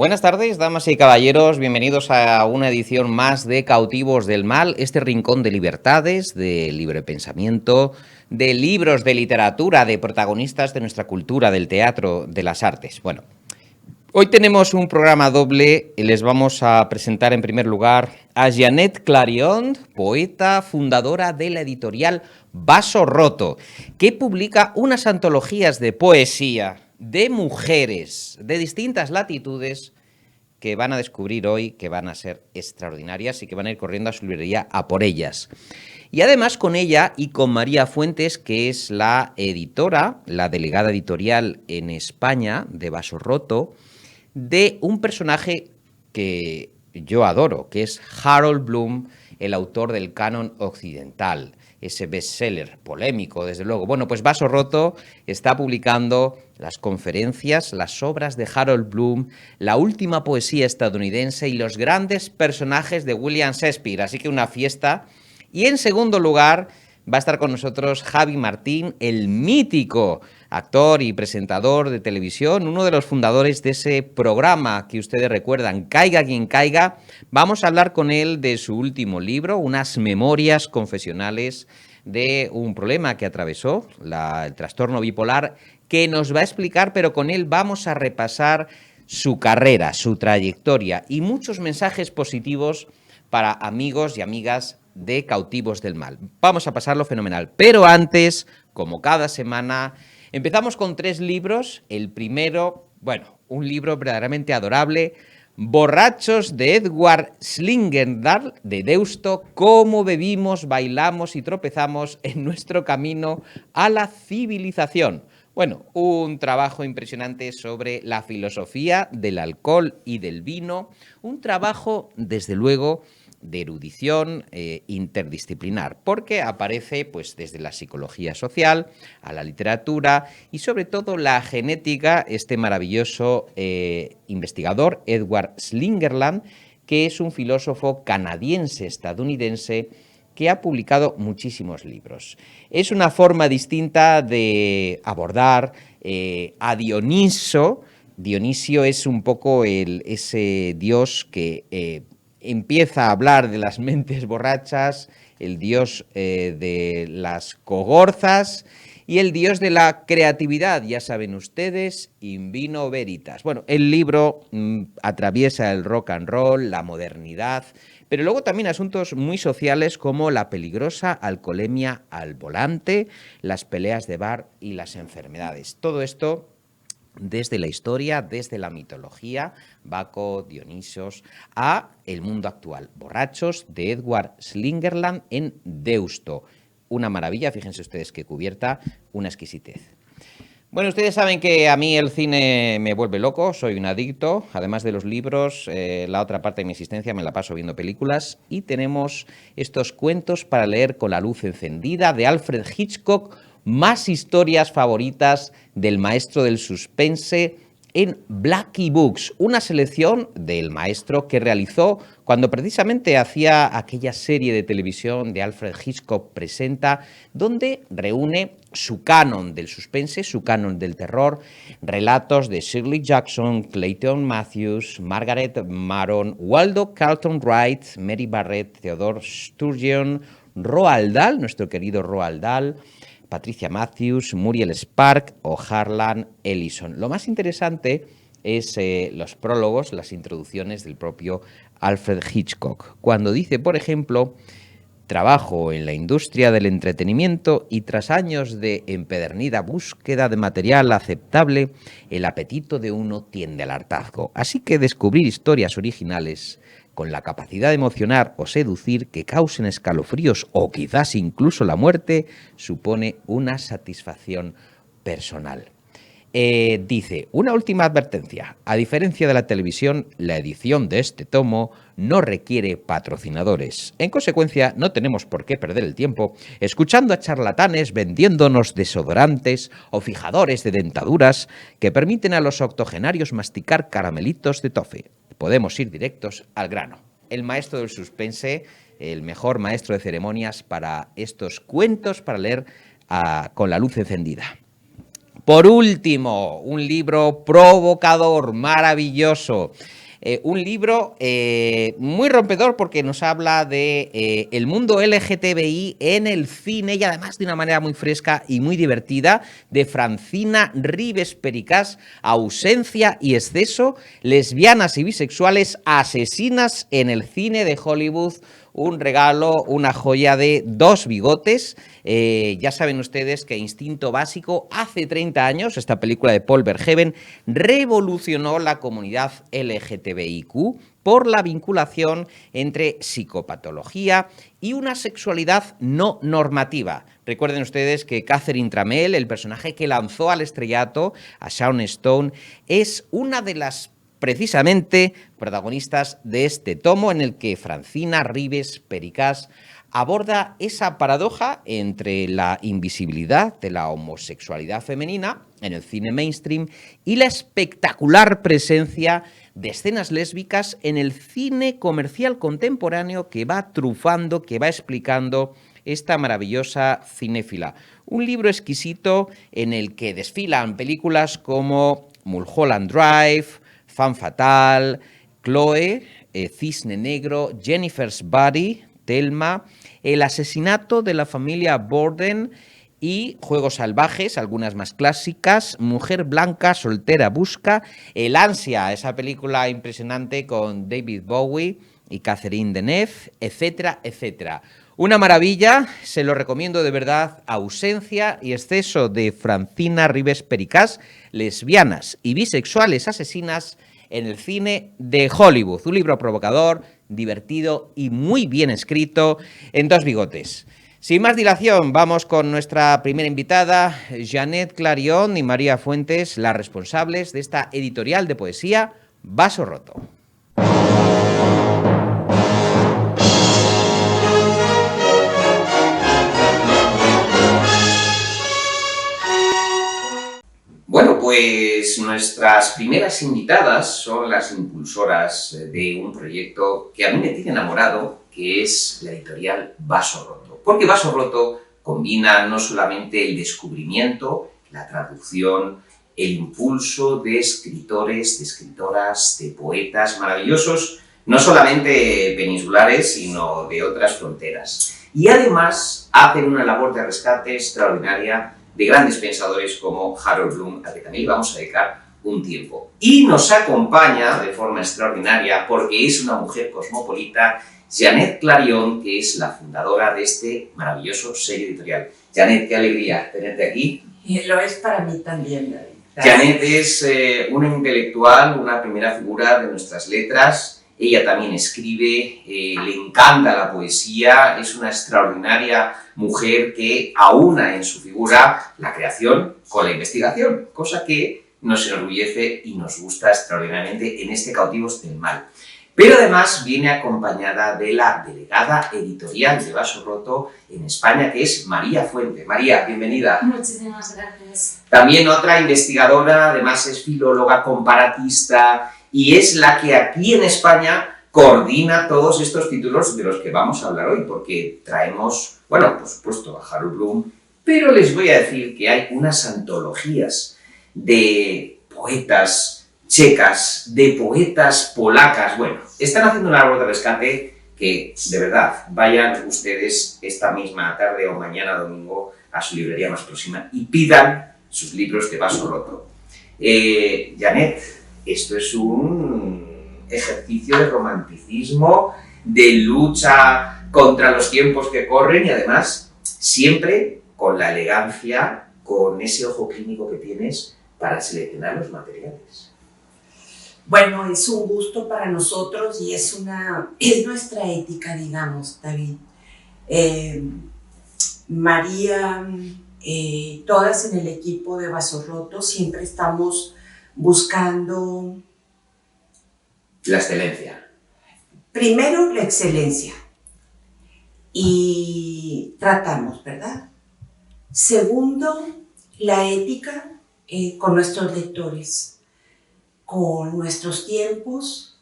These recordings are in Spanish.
Buenas tardes, damas y caballeros, bienvenidos a una edición más de Cautivos del Mal, este rincón de libertades, de libre pensamiento, de libros, de literatura, de protagonistas de nuestra cultura, del teatro, de las artes. Bueno, hoy tenemos un programa doble y les vamos a presentar en primer lugar a Jeanette Clarion, poeta, fundadora de la editorial Vaso Roto, que publica unas antologías de poesía de mujeres de distintas latitudes que van a descubrir hoy que van a ser extraordinarias y que van a ir corriendo a su librería a por ellas. Y además con ella y con María Fuentes, que es la editora, la delegada editorial en España de Vaso Roto, de un personaje que yo adoro, que es Harold Bloom, el autor del canon occidental, ese bestseller polémico, desde luego. Bueno, pues Vaso Roto está publicando las conferencias, las obras de Harold Bloom, la última poesía estadounidense y los grandes personajes de William Shakespeare, así que una fiesta. Y en segundo lugar va a estar con nosotros Javi Martín, el mítico actor y presentador de televisión, uno de los fundadores de ese programa que ustedes recuerdan, Caiga quien caiga. Vamos a hablar con él de su último libro, unas memorias confesionales de un problema que atravesó, el trastorno bipolar, que nos va a explicar, pero con él vamos a repasar su carrera, su trayectoria y muchos mensajes positivos para amigos y amigas de Cautivos del Mal. Vamos a pasarlo fenomenal. Pero antes, como cada semana, empezamos con 3 libros. El primero, bueno, un libro verdaderamente adorable, Borrachos, de Edward Slingerland, de Deusto, cómo bebimos, bailamos y tropezamos en nuestro camino a la civilización. Bueno, un trabajo impresionante sobre la filosofía del alcohol y del vino, un trabajo, desde luego, de erudición interdisciplinar, porque aparece pues, desde la psicología social a la literatura y sobre todo la genética, este maravilloso investigador, Edward Slingerland, que es un filósofo canadiense-estadounidense que ha publicado muchísimos libros. Es una forma distinta de abordar a Dioniso. Dionisio es un poco ese dios que empieza a hablar de las mentes borrachas, el dios de las cogorzas y el dios de la creatividad, ya saben ustedes, in vino veritas. Bueno, el libro atraviesa el rock and roll, la modernidad, pero luego también asuntos muy sociales como la peligrosa alcoholemia al volante, las peleas de bar y las enfermedades. Todo esto desde la historia, desde la mitología, Baco, Dionisos, a el mundo actual. Borrachos, de Edward Slingerland en Deusto. Una maravilla, fíjense ustedes qué cubierta, una exquisitez. Bueno, ustedes saben que a mí el cine me vuelve loco, soy un adicto. Además de los libros, la otra parte de mi existencia me la paso viendo películas. Y tenemos estos cuentos para leer con la luz encendida de Alfred Hitchcock, más historias favoritas del maestro del suspense en Blackie Books, una selección del maestro que realizó cuando precisamente hacía aquella serie de televisión de Alfred Hitchcock Presenta, donde reúne su canon del suspense, su canon del terror, relatos de Shirley Jackson, Clayton Matthews, Margaret Maron, Waldo Carlton Wright, Mary Barrett, Theodore Sturgeon, Roald Dahl, nuestro querido Roald Dahl, Patricia Matthews, Muriel Spark o Harlan Ellison. Lo más interesante es los prólogos, las introducciones del propio Alfred Hitchcock, cuando dice, por ejemplo, trabajo en la industria del entretenimiento y tras años de empedernida búsqueda de material aceptable, el apetito de uno tiende al hartazgo. Así que descubrir historias originales con la capacidad de emocionar o seducir que causen escalofríos o quizás incluso la muerte, supone una satisfacción personal. Dice, una última advertencia. A diferencia de la televisión, la edición de este tomo no requiere patrocinadores. En consecuencia, no tenemos por qué perder el tiempo escuchando a charlatanes vendiéndonos desodorantes o fijadores de dentaduras que permiten a los octogenarios masticar caramelitos de toffee. Podemos ir directos al grano. El maestro del suspense, el mejor maestro de ceremonias para estos cuentos para leer con la luz encendida. Por último, un libro provocador, maravilloso. Un libro muy rompedor porque nos habla de el mundo LGTBI en el cine y además de una manera muy fresca y muy divertida, de Francina Ribes Pericás, Ausencia y exceso, lesbianas y bisexuales asesinas en el cine de Hollywood. Un regalo, una joya de dos bigotes. Ya saben ustedes que Instinto Básico, hace 30 años, esta película de Paul Verhoeven, revolucionó la comunidad LGTBIQ por la vinculación entre psicopatología y una sexualidad no normativa. Recuerden ustedes que Catherine Tramell, el personaje que lanzó al estrellato a Sharon Stone, es una de las precisamente protagonistas de este tomo en el que Francina Ribes Pericás aborda esa paradoja entre la invisibilidad de la homosexualidad femenina en el cine mainstream y la espectacular presencia de escenas lésbicas en el cine comercial contemporáneo que va trufando, que va explicando esta maravillosa cinéfila. Un libro exquisito en el que desfilan películas como Mulholland Drive, Femme Fatale, Chloe, Cisne Negro, Jennifer's Body, Thelma, El asesinato de la familia Borden y Juegos Salvajes, algunas más clásicas, Mujer Blanca, Soltera Busca, El Ansia, esa película impresionante con David Bowie y Catherine Deneuve, etcétera, etcétera. Una maravilla, se lo recomiendo de verdad, Ausencia y exceso de Francina Ribes Pericás, lesbianas y bisexuales asesinas en el cine de Hollywood. Un libro provocador, divertido y muy bien escrito en dos bigotes. Sin más dilación, vamos con nuestra primera invitada, Janet Clarion y María Fuentes, las responsables de esta editorial de poesía Vaso Roto. Bueno, pues nuestras primeras invitadas son las impulsoras de un proyecto que a mí me tiene enamorado, que es la editorial Vaso Roto. Porque Vaso Roto combina no solamente el descubrimiento, la traducción, el impulso de escritores, de escritoras, de poetas maravillosos, no solamente peninsulares, sino de otras fronteras. Y además hacen una labor de rescate extraordinaria de grandes pensadores como Harold Bloom, a que también le vamos a dedicar un tiempo. Y nos acompaña de forma extraordinaria, porque es una mujer cosmopolita, Janet Clarion, que es la fundadora de este maravilloso sello editorial. Janet, qué alegría tenerte aquí. Y lo es para mí también, David. Janet es una intelectual, una primera figura de nuestras letras. Ella también escribe, le encanta la poesía, es una extraordinaria mujer que aúna en su figura la creación con la investigación, cosa que nos enorgullece y nos gusta extraordinariamente en este Cautivos del Mal. Pero además viene acompañada de la delegada editorial de Vaso Roto en España, que es María Fuente. María, bienvenida. Muchísimas gracias. También otra investigadora, además es filóloga comparatista, y es la que aquí en España coordina todos estos títulos de los que vamos a hablar hoy, porque traemos, bueno, por supuesto, a Harold Bloom, pero les voy a decir que hay unas antologías de poetas checas, de poetas polacas. Bueno, están haciendo una labor de rescate que, de verdad, vayan ustedes esta misma tarde o mañana domingo a su librería más próxima y pidan sus libros de Vaso Roto. Janet, esto es un ejercicio de romanticismo, de lucha contra los tiempos que corren y además siempre con la elegancia, con ese ojo clínico que tienes para seleccionar los materiales. Bueno, es un gusto para nosotros y es nuestra ética, digamos, David. María, todas en el equipo de Vaso Roto siempre estamos buscando la excelencia. Primero, la excelencia. Y tratamos, ¿verdad? Segundo, la ética con nuestros lectores, con nuestros tiempos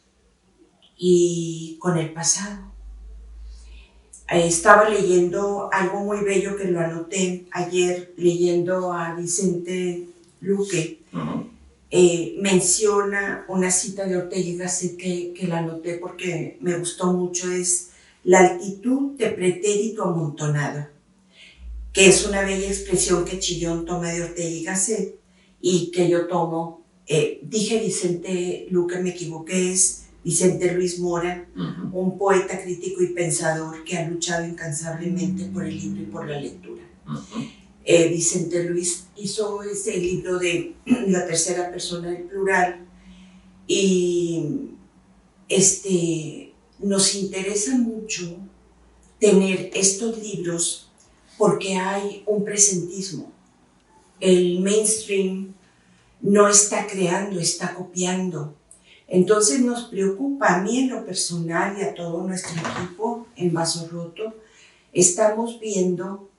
y con el pasado. Estaba leyendo algo muy bello que lo anoté ayer, leyendo a Vicente Luque, menciona una cita de Ortega y Gasset que la anoté porque me gustó mucho, es la altitud de pretérito amontonado, que es una bella expresión que Chillón toma de Ortega y Gasset y que yo tomo, dije Vicente Luque, me equivoqué, es Vicente Luis Mora, un poeta, crítico y pensador que ha luchado incansablemente por el libro y por la lectura. Vicente Luis hizo ese libro de la tercera persona del plural y nos interesa mucho tener estos libros porque hay un presentismo. El mainstream no está creando, está copiando. Entonces nos preocupa, a mí en lo personal y a todo nuestro equipo en Vaso Roto, estamos viendo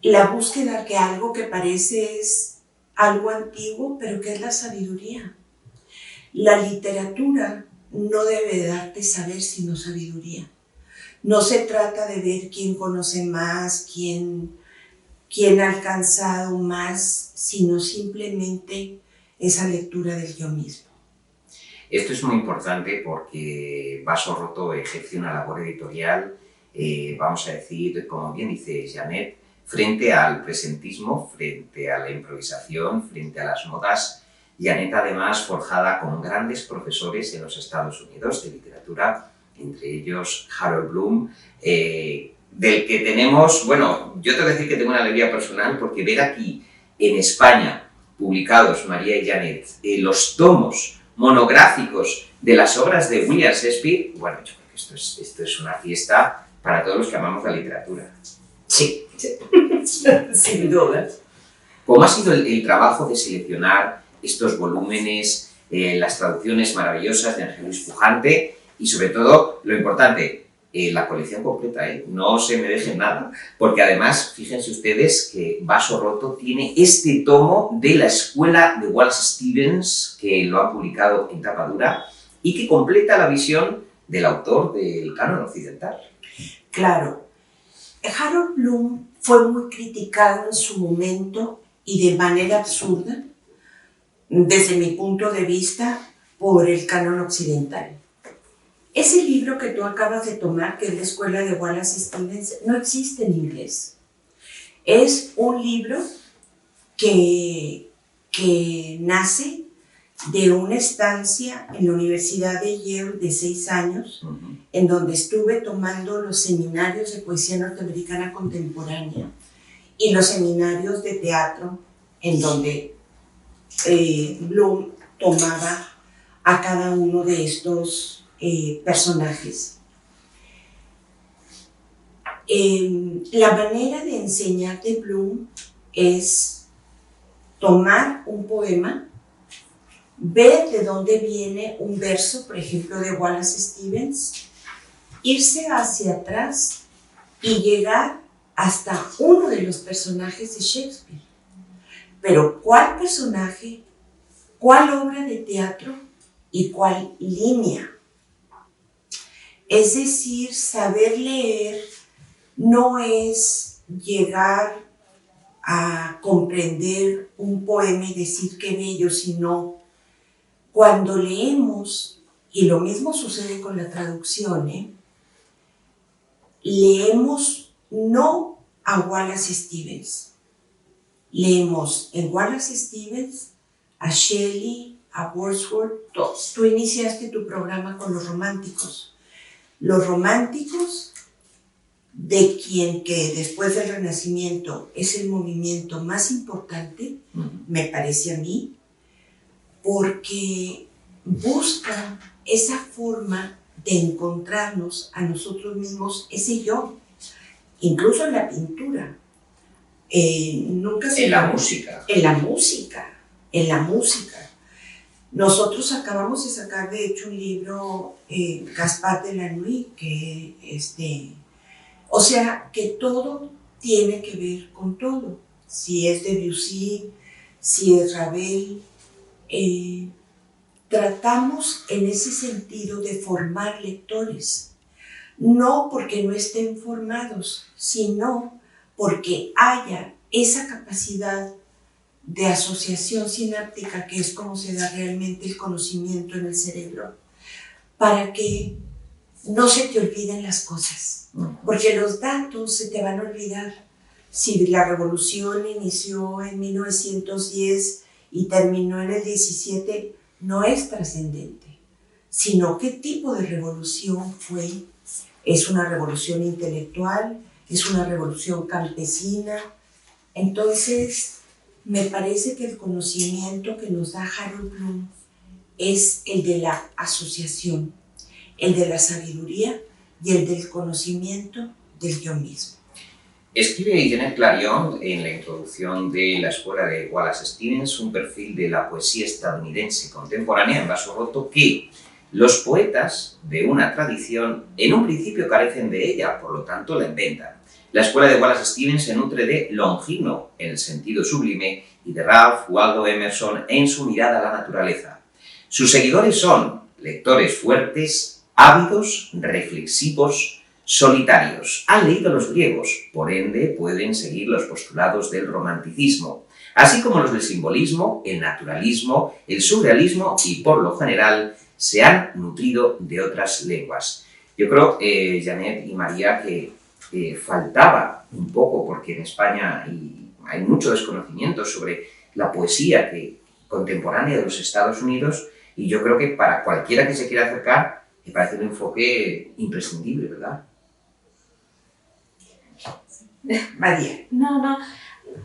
la búsqueda de algo que parece es algo antiguo, pero que es la sabiduría. La literatura no debe darte saber sino sabiduría. No se trata de ver quién conoce más, quién ha alcanzado más, sino simplemente esa lectura del yo mismo. Esto es muy importante porque Vaso Roto ejerce una labor editorial, vamos a decir, como bien dice Janet, frente al presentismo, frente a la improvisación, frente a las modas. Janet, además, forjada con grandes profesores en los Estados Unidos de literatura, entre ellos Harold Bloom, del que tenemos, bueno, yo te voy a decir que tengo una alegría personal porque ver aquí en España publicados, María y Janet, los tomos monográficos de las obras de William Shakespeare, bueno, yo creo que esto es una fiesta para todos los que amamos la literatura. Sí, sin duda. ¿Cómo ha sido el trabajo de seleccionar estos volúmenes, las traducciones maravillosas de Ángel Luis Pujante y, sobre todo, lo importante, la colección completa, no se me dejen nada, porque además, fíjense ustedes que Vaso Roto tiene este tomo de la escuela de Wallace Stevens, que lo ha publicado en tapa dura, y que completa la visión del autor del canon occidental. Claro, Harold Bloom fue muy criticado en su momento y de manera absurda, desde mi punto de vista, por el canon occidental. Ese libro que tú acabas de tomar, que es la escuela de Wallace Stevens, no existe en inglés. Es un libro que nace de una estancia en la Universidad de Yale de 6 años, en donde estuve tomando los seminarios de poesía norteamericana contemporánea y los seminarios de teatro, en donde Bloom tomaba a cada uno de estos personajes. La manera de enseñar de Bloom es tomar un poema, ver de dónde viene un verso, por ejemplo, de Wallace Stevens, irse hacia atrás y llegar hasta uno de los personajes de Shakespeare. Pero ¿cuál personaje, cuál obra de teatro y cuál línea? Es decir, saber leer no es llegar a comprender un poema y decir qué bello, sino cuando leemos, y lo mismo sucede con la traducción, leemos no a Wallace Stevens, leemos en Wallace Stevens a Shelley, a Wordsworth. Tú iniciaste tu programa con los románticos. Los románticos, de quien que después del Renacimiento es el movimiento más importante, me parece a mí, porque buscan esa forma de encontrarnos a nosotros mismos, ese yo, incluso en la pintura. Nunca se en la música. En la música. Nosotros acabamos de sacar, de hecho, un libro, Gaspar de la Nuit, que o sea, que todo tiene que ver con todo. Si es Debussy, si es Ravel, tratamos en ese sentido de formar lectores, no porque no estén formados, sino porque haya esa capacidad de asociación sináptica, que es como se da realmente el conocimiento en el cerebro, para que no se te olviden las cosas, porque los datos se te van a olvidar. Si la revolución inició en 1910 y terminó en el 17, no es trascendente, sino qué tipo de revolución fue. ¿Es una revolución intelectual? ¿Es una revolución campesina? Entonces, me parece que el conocimiento que nos da Harold Bloom es el de la asociación, el de la sabiduría y el del conocimiento del yo mismo. Escribe Janet Clarion en la introducción de la escuela de Wallace Stevens un perfil de la poesía estadounidense contemporánea en vaso roto que los poetas de una tradición en un principio carecen de ella, por lo tanto la inventan. La escuela de Wallace Stevens se nutre de Longino en el sentido sublime y de Ralph Waldo Emerson en su mirada a la naturaleza. Sus seguidores son lectores fuertes, ávidos, reflexivos, solitarios. Han leído los griegos, por ende pueden seguir los postulados del romanticismo, así como los del simbolismo, el naturalismo, el surrealismo y, por lo general, se han nutrido de otras lenguas. Yo creo, Janet y María, que faltaba un poco, porque en España hay mucho desconocimiento sobre la poesía contemporánea de los Estados Unidos, y yo creo que para cualquiera que se quiera acercar, me parece un enfoque imprescindible, ¿verdad? María. No.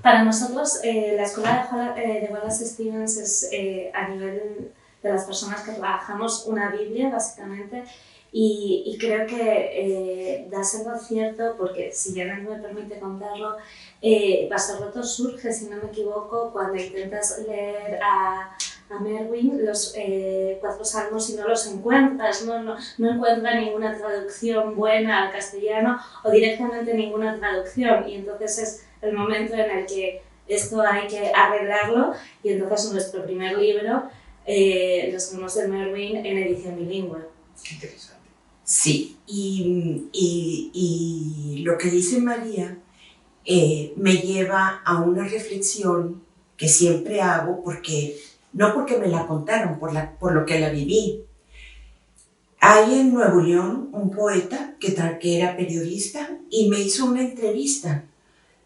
Para nosotros, la escuela de Wallace Stevens es, a nivel de las personas que trabajamos, una Biblia, básicamente, y creo que da ser cierto, porque si Janet me permite contarlo, Vaso Roto surge, si no me equivoco, cuando intentas leer a Merwin los 4 salmos y no los encuentras, no encuentras ninguna traducción buena al castellano o directamente ninguna traducción, y entonces es el momento en el que esto hay que arreglarlo, y entonces nuestro primer libro, Los salmos de Merwin, en edición bilingüe. Qué interesante. Sí, y lo que dice María me lleva a una reflexión que siempre hago, no porque me la contaron, por lo que la viví. Hay en Nuevo León un poeta que era periodista y me hizo una entrevista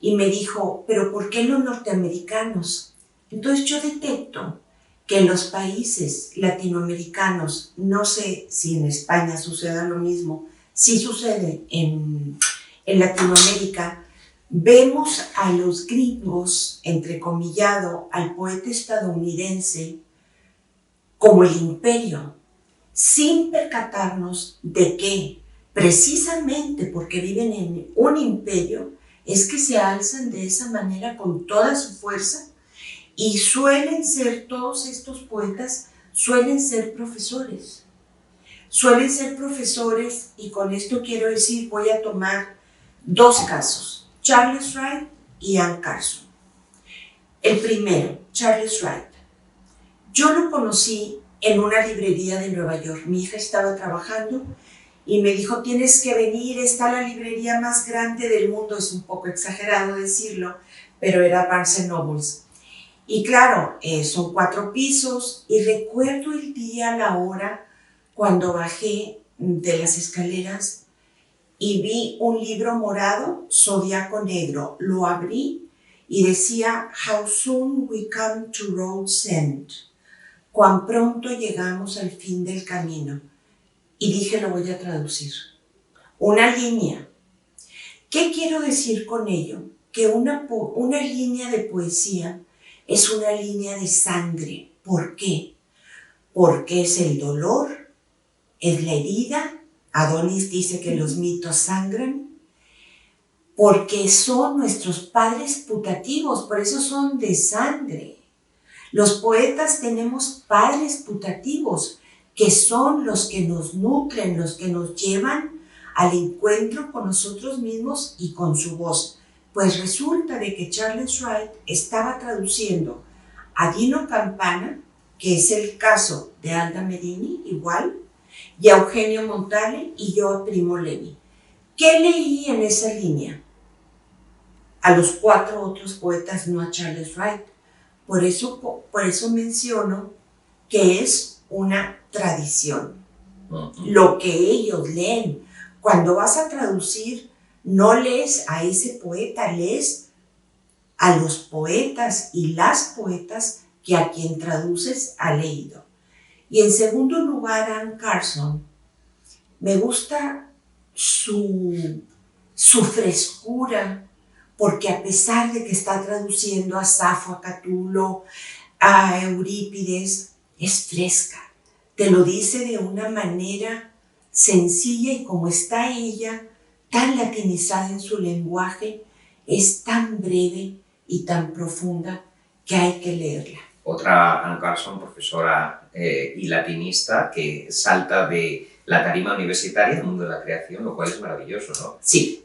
y me dijo, ¿pero por qué los norteamericanos? Entonces yo detecto que en los países latinoamericanos, no sé si en España suceda lo mismo, sí sucede en Latinoamérica, vemos a los gringos, entrecomillado, al poeta estadounidense como el imperio, sin percatarnos de que, precisamente porque viven en un imperio, es que se alzan de esa manera con toda su fuerza, y todos estos poetas suelen ser profesores. Y con esto quiero decir, voy a tomar 2 casos, Charles Wright y Anne Carson. El primero, Charles Wright. Yo lo conocí en una librería de Nueva York. Mi hija estaba trabajando y me dijo, tienes que venir, está la librería más grande del mundo. Es un poco exagerado decirlo, pero era Barnes & Noble. Y claro, son 4 pisos, y recuerdo el día, la hora, cuando bajé de las escaleras y vi un libro morado, Zodiaco Negro. Lo abrí y decía, How soon we come to road's end. Cuán pronto llegamos al fin del camino. Y dije, lo voy a traducir. Una línea. ¿Qué quiero decir con ello? Que una línea de poesía es una línea de sangre. ¿Por qué? Porque es el dolor, es la herida. Adonis dice que los mitos sangran. Porque son nuestros padres putativos, por eso son de sangre. Los poetas tenemos padres putativos, que son los que nos nutren, los que nos llevan al encuentro con nosotros mismos y con su voz. Pues resulta de que Charles Wright estaba traduciendo a Dino Campana, que es el caso de Alda Merini, igual, y a Eugenio Montale, y yo a Primo Levi. ¿Qué leí en esa línea? a los 4 otros poetas, no a Charles Wright. Por eso menciono que es una tradición. Lo que ellos leen. Cuando vas a traducir, no lees a ese poeta, lees a los poetas y las poetas que a quien traduces ha leído. Y en segundo lugar, Anne Carson, me gusta su frescura, porque a pesar de que está traduciendo a Safo, a Catulo, a Eurípides, es fresca. Te lo dice de una manera sencilla y como está ella, tan latinizada en su lenguaje, es tan breve y tan profunda que hay que leerla. Otra Anne Carson, profesora y latinista, que salta de la tarima universitaria al mundo de la creación, lo cual es maravilloso, ¿no? Sí.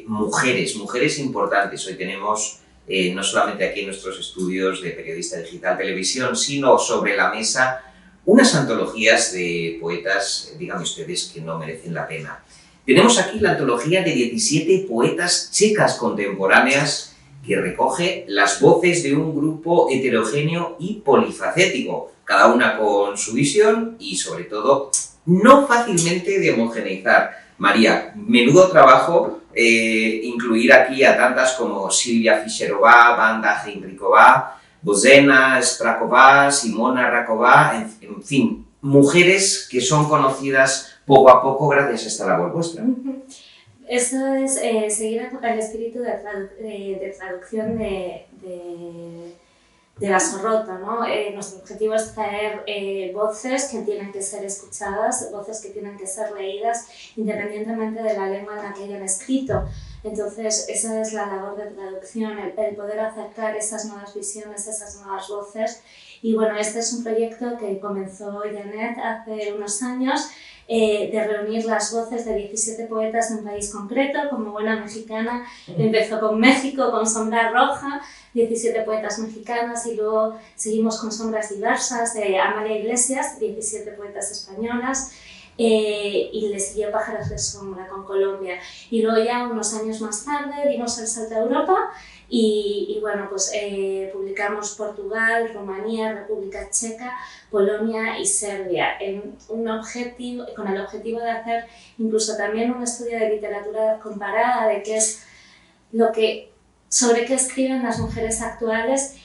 Mujeres importantes. Hoy tenemos, no solamente aquí en nuestros estudios de Periodista Digital Televisión, sino sobre la mesa unas antologías de poetas, díganme ustedes, que no merecen la pena. Tenemos aquí la antología de 17 poetas checas contemporáneas que recoge las voces de un grupo heterogéneo y polifacético, cada una con su visión y, sobre todo, no fácilmente de homogeneizar. María, menudo trabajo incluir aquí a tantas como Silvia Fischerová, Wanda Heinrichová, Božena Straková, Simona Raková, en fin, mujeres que son conocidas poco a poco gracias a esta labor vuestra. Eso es seguir el espíritu de traducción de Basorroto, ¿no? Nuestro objetivo es traer voces que tienen que ser escuchadas, voces que tienen que ser leídas independientemente de la lengua en la que hayan escrito. Entonces, esa es la labor de traducción, el poder acercar esas nuevas visiones, esas nuevas voces. Y bueno, este es un proyecto que comenzó Janet hace unos años, de reunir las voces de 17 poetas de un país concreto. Como buena mexicana, empezó con México, con Sombra Roja, 17 poetas mexicanas, y luego seguimos con Sombras Diversas de Amalia Iglesias, 17 poetas españolas, y le siguió Pájaros de Sombra con Colombia. Y luego ya unos años más tarde dimos el salto a Europa y bueno, pues publicamos Portugal, Rumanía, República Checa, Polonia y Serbia, con el objetivo de hacer incluso también un estudio de literatura comparada, de qué es sobre qué escriben las mujeres actuales,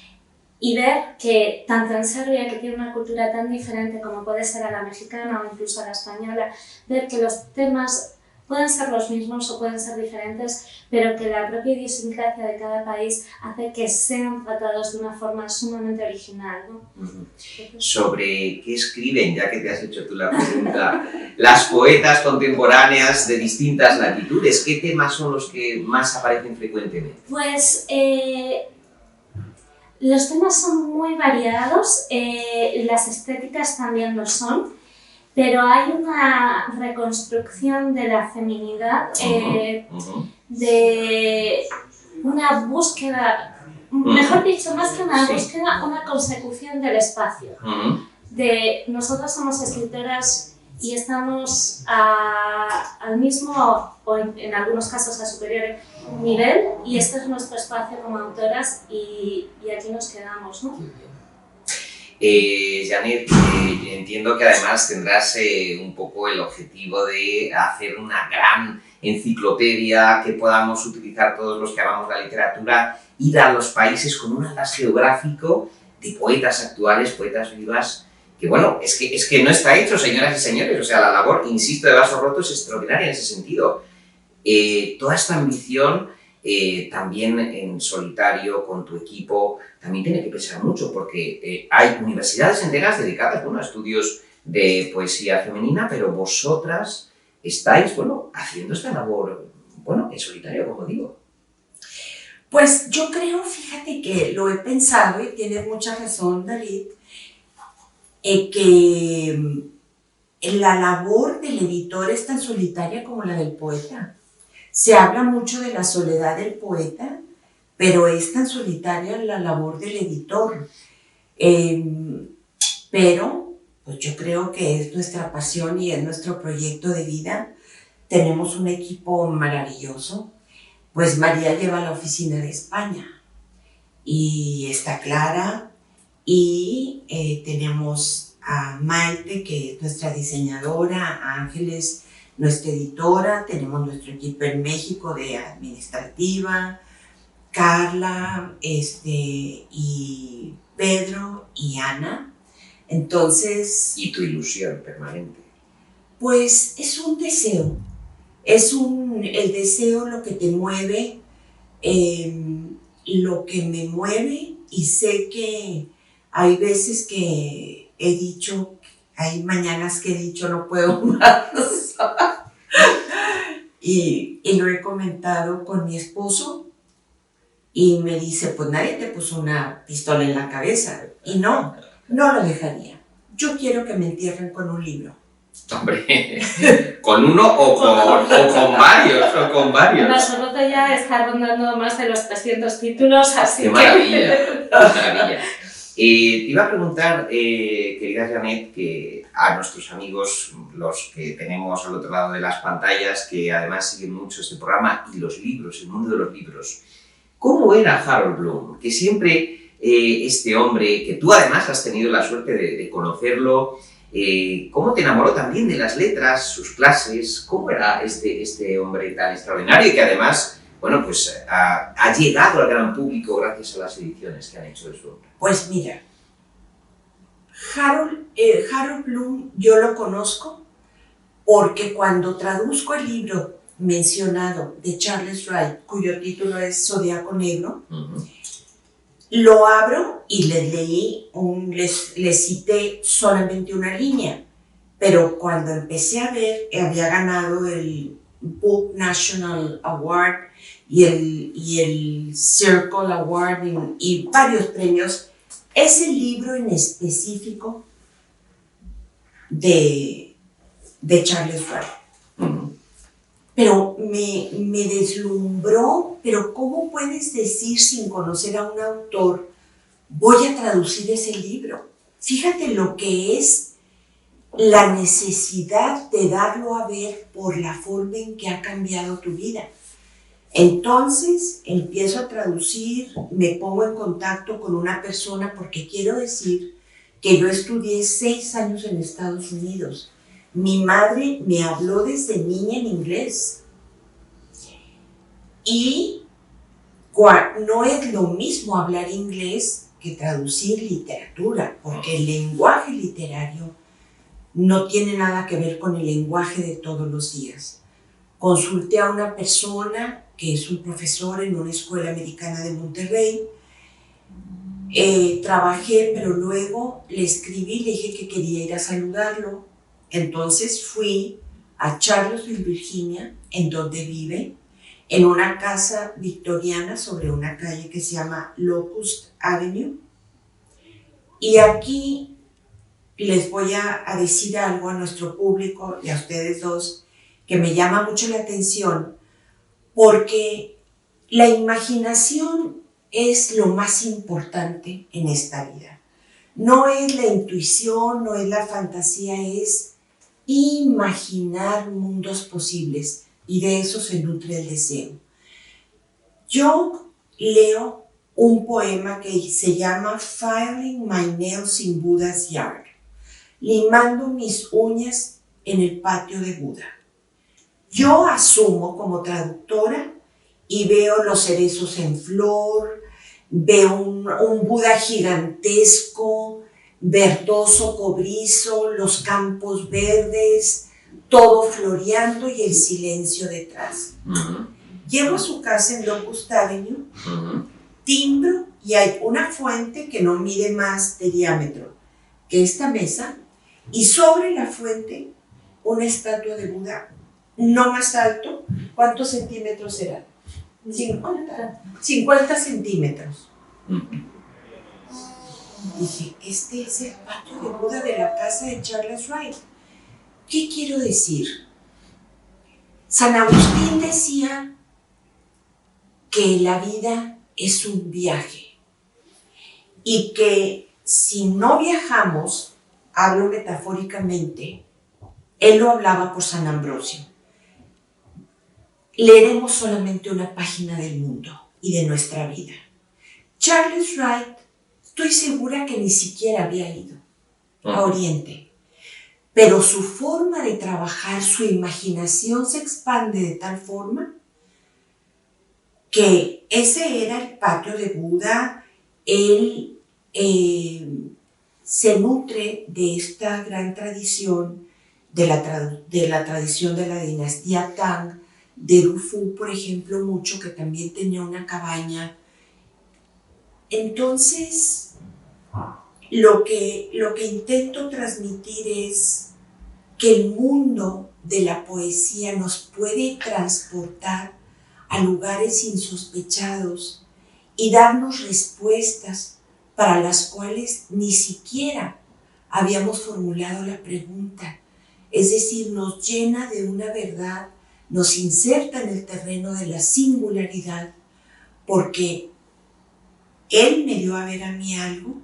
y ver que tanto en Serbia, que tiene una cultura tan diferente como puede ser a la mexicana o incluso a la española, ver que los temas pueden ser los mismos o pueden ser diferentes, pero que la propia idiosincrasia de cada país hace que sean tratados de una forma sumamente original, ¿no? Sobre qué escriben, ya que te has hecho tú la pregunta, las poetas contemporáneas de distintas latitudes, ¿qué temas son los que más aparecen frecuentemente? Pues los temas son muy variados, las estéticas también lo son, pero hay una reconstrucción de la feminidad, de una búsqueda, mejor dicho, más que una búsqueda, una consecución del espacio. Nosotros somos escritoras y estamos al mismo, o en algunos casos a superior nivel, y este es nuestro espacio como autoras y aquí nos quedamos, ¿no? Janet, entiendo que además tendrás un poco el objetivo de hacer una gran enciclopedia que podamos utilizar todos los que amamos la literatura, ir a los países con un atlas geográfico de poetas actuales, poetas vivas, que bueno, es que no está hecho, señoras y señores. O sea, la labor, insisto, de Basorroto es extraordinaria en ese sentido. Toda esta ambición, también en solitario, con tu equipo, también tiene que pesar mucho, porque hay universidades enteras dedicadas, bueno, a estudios de poesía femenina, pero vosotras estáis, bueno, haciendo esta labor, bueno, en solitario, como digo. Pues yo creo, fíjate que lo he pensado y tienes mucha razón, David, que la labor del editor es tan solitaria como la del poeta. Se habla mucho de la soledad del poeta, pero es tan solitaria la labor del editor. Pero pues yo creo que es nuestra pasión y es nuestro proyecto de vida. Tenemos un equipo maravilloso. Pues María lleva la oficina de España y está Clara y tenemos a Maite, que es nuestra diseñadora, a Ángeles, nuestra editora, tenemos nuestro equipo en México de administrativa, Carla, y Pedro y Ana. Entonces... Y tu ilusión permanente. Pues es un deseo, el deseo lo que te mueve, lo que me mueve, y sé que hay veces que he dicho, hay mañanas que he dicho no puedo más, y lo he comentado con mi esposo, y me dice, pues nadie te puso una pistola en la cabeza, y no lo dejaría. Yo quiero que me entierren con un libro. Hombre, ¿con uno o con varios? Nosotros ya está rondando más de los 300 títulos, así ¡Qué maravilla! ¡Qué maravilla! Te iba a preguntar, querida Janet, que a nuestros amigos, los que tenemos al otro lado de las pantallas, que además siguen mucho este programa, y los libros, el mundo de los libros, ¿cómo era Harold Bloom? Que siempre este hombre, que tú además has tenido la suerte de conocerlo, ¿cómo te enamoró también de las letras, sus clases? ¿Cómo era este hombre tan extraordinario y que además, bueno, pues ha llegado al gran público gracias a las ediciones que han hecho de su obra? Pues mira, Harold Bloom yo lo conozco porque cuando traduzco el libro mencionado de Charles Wright, cuyo título es Zodiaco Negro, lo abro y les cité solamente una línea, pero cuando empecé a ver, había ganado el Book National Award y el Circle Award y varios premios. Ese libro en específico de Charles Wright. Pero me deslumbró, pero ¿cómo puedes decir sin conocer a un autor, voy a traducir ese libro? Fíjate lo que es la necesidad de darlo a ver por la forma en que ha cambiado tu vida. Entonces empiezo a traducir, me pongo en contacto con una persona porque quiero decir que yo estudié 6 años en Estados Unidos. Mi madre me habló desde niña en inglés y no es lo mismo hablar inglés que traducir literatura, porque el lenguaje literario no tiene nada que ver con el lenguaje de todos los días. Consulté a una persona que es un profesor en una escuela americana de Monterrey. Trabajé, pero luego le escribí, le dije que quería ir a saludarlo. Entonces fui a Charlottesville, Virginia, en donde vive, en una casa victoriana sobre una calle que se llama Locust Avenue. Y aquí les voy a decir algo a nuestro público y a ustedes dos que me llama mucho la atención, porque la imaginación es lo más importante en esta vida. No es la intuición, no es la fantasía, es imaginar mundos posibles, y de eso se nutre el deseo. Yo leo un poema que se llama Filing My Nails in Buddha's Yard, limando mis uñas en el patio de Buda. Yo asumo como traductora y veo los cerezos en flor, veo un Buda gigantesco, verdoso, cobrizo, los campos verdes, todo floreando y el silencio detrás. Llego a su casa en Locust Avenue, timbro y hay una fuente que no mide más de diámetro que esta mesa, y sobre la fuente una estatua de Buda no más alto. ¿Cuántos centímetros será? 50 centímetros. Dije, este es el patio de Buda de la casa de Charles Wright. ¿Qué quiero decir? San Agustín decía que la vida es un viaje y que si no viajamos, hablo metafóricamente, él lo hablaba por San Ambrosio. leeremos solamente una página del mundo y de nuestra vida. Charles Wright, estoy segura que ni siquiera había ido a Oriente, pero su forma de trabajar, su imaginación se expande de tal forma que ese era el patio de Buda. Él se nutre de esta gran tradición, de la tradición de la dinastía Tang, de Du Fu, por ejemplo, mucho, que también tenía una cabaña. Entonces, lo que intento transmitir es que el mundo de la poesía nos puede transportar a lugares insospechados y darnos respuestas para las cuales ni siquiera habíamos formulado la pregunta. Es decir, nos llena de una verdad, nos inserta en el terreno de la singularidad, porque él me dio a ver a mí algo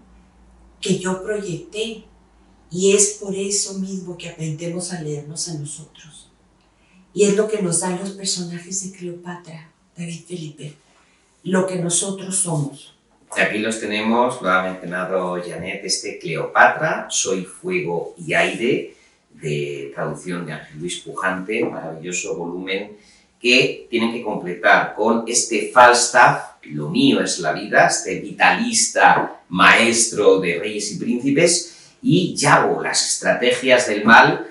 que yo proyecté, y es por eso mismo que aprendemos a leernos a nosotros. Y es lo que nos dan los personajes de Cleopatra, David Felipe, lo que nosotros somos. Aquí los tenemos, lo ha mencionado Janet, Cleopatra, Soy fuego y aire, de traducción de Ángel Luis Pujante, maravilloso volumen que tienen que completar con Falstaff, Lo mío es la vida, vitalista maestro de reyes y príncipes, y Yago, las estrategias del mal,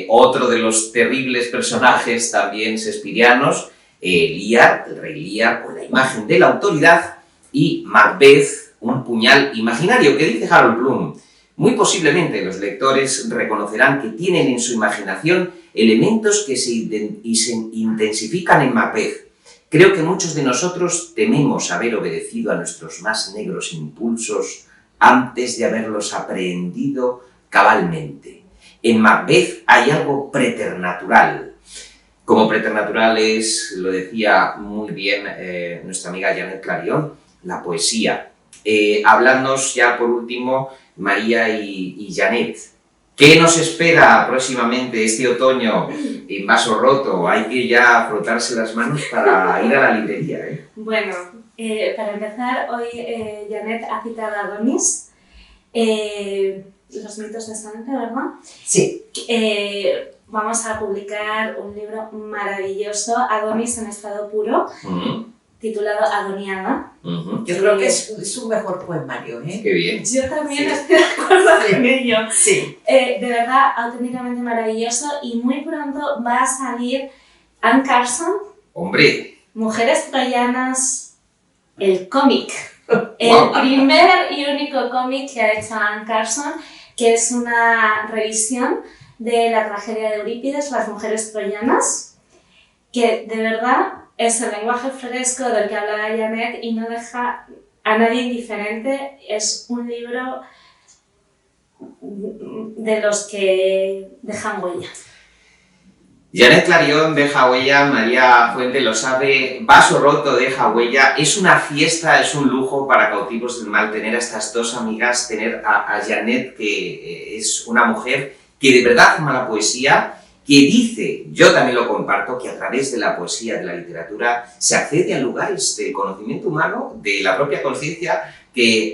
otro de los terribles personajes también shakespearianos, Lear, el rey Lear, con la imagen de la autoridad, y Macbeth, un puñal imaginario, que dice Harold Bloom. Muy posiblemente los lectores reconocerán que tienen en su imaginación elementos que se intensifican en Macbeth. Creo que muchos de nosotros tememos haber obedecido a nuestros más negros impulsos antes de haberlos aprehendido cabalmente. En Macbeth hay algo preternatural. Como preternatural es, lo decía muy bien nuestra amiga Janet Clarion, la poesía. Habladnos ya por último, María y Janet, ¿qué nos espera próximamente este otoño en Vaso Roto? Hay que ya frotarse las manos para ir a la librería, ¿eh? Bueno, para empezar, hoy Janet ha citado a Adonis, Los mitos de Santa, ¿verdad? Sí. Vamos a publicar un libro maravilloso, Adonis en estado puro, titulado Adoniada. Yo creo que es su mejor poemario, ¿eh? Qué bien. Yo también estoy de acuerdo con ello. Sí. De verdad, auténticamente maravilloso, y muy pronto va a salir Anne Carson. ¡Hombre! Mujeres troyanas, el cómic. El primer y único cómic que ha hecho Anne Carson, que es una revisión de la tragedia de Eurípides, Las mujeres troyanas, que de verdad es el lenguaje fresco del que hablaba Janet y no deja a nadie indiferente. Es un libro de los que dejan huella. Janet Clarion deja huella, María Fuente lo sabe, Vaso Roto deja huella. Es una fiesta, es un lujo para Cautivos del Mal tener a estas dos amigas, tener a Janet, que es una mujer que de verdad ama la poesía, que dice, yo también lo comparto, que a través de la poesía, de la literatura, se accede a lugares del conocimiento humano, de la propia conciencia,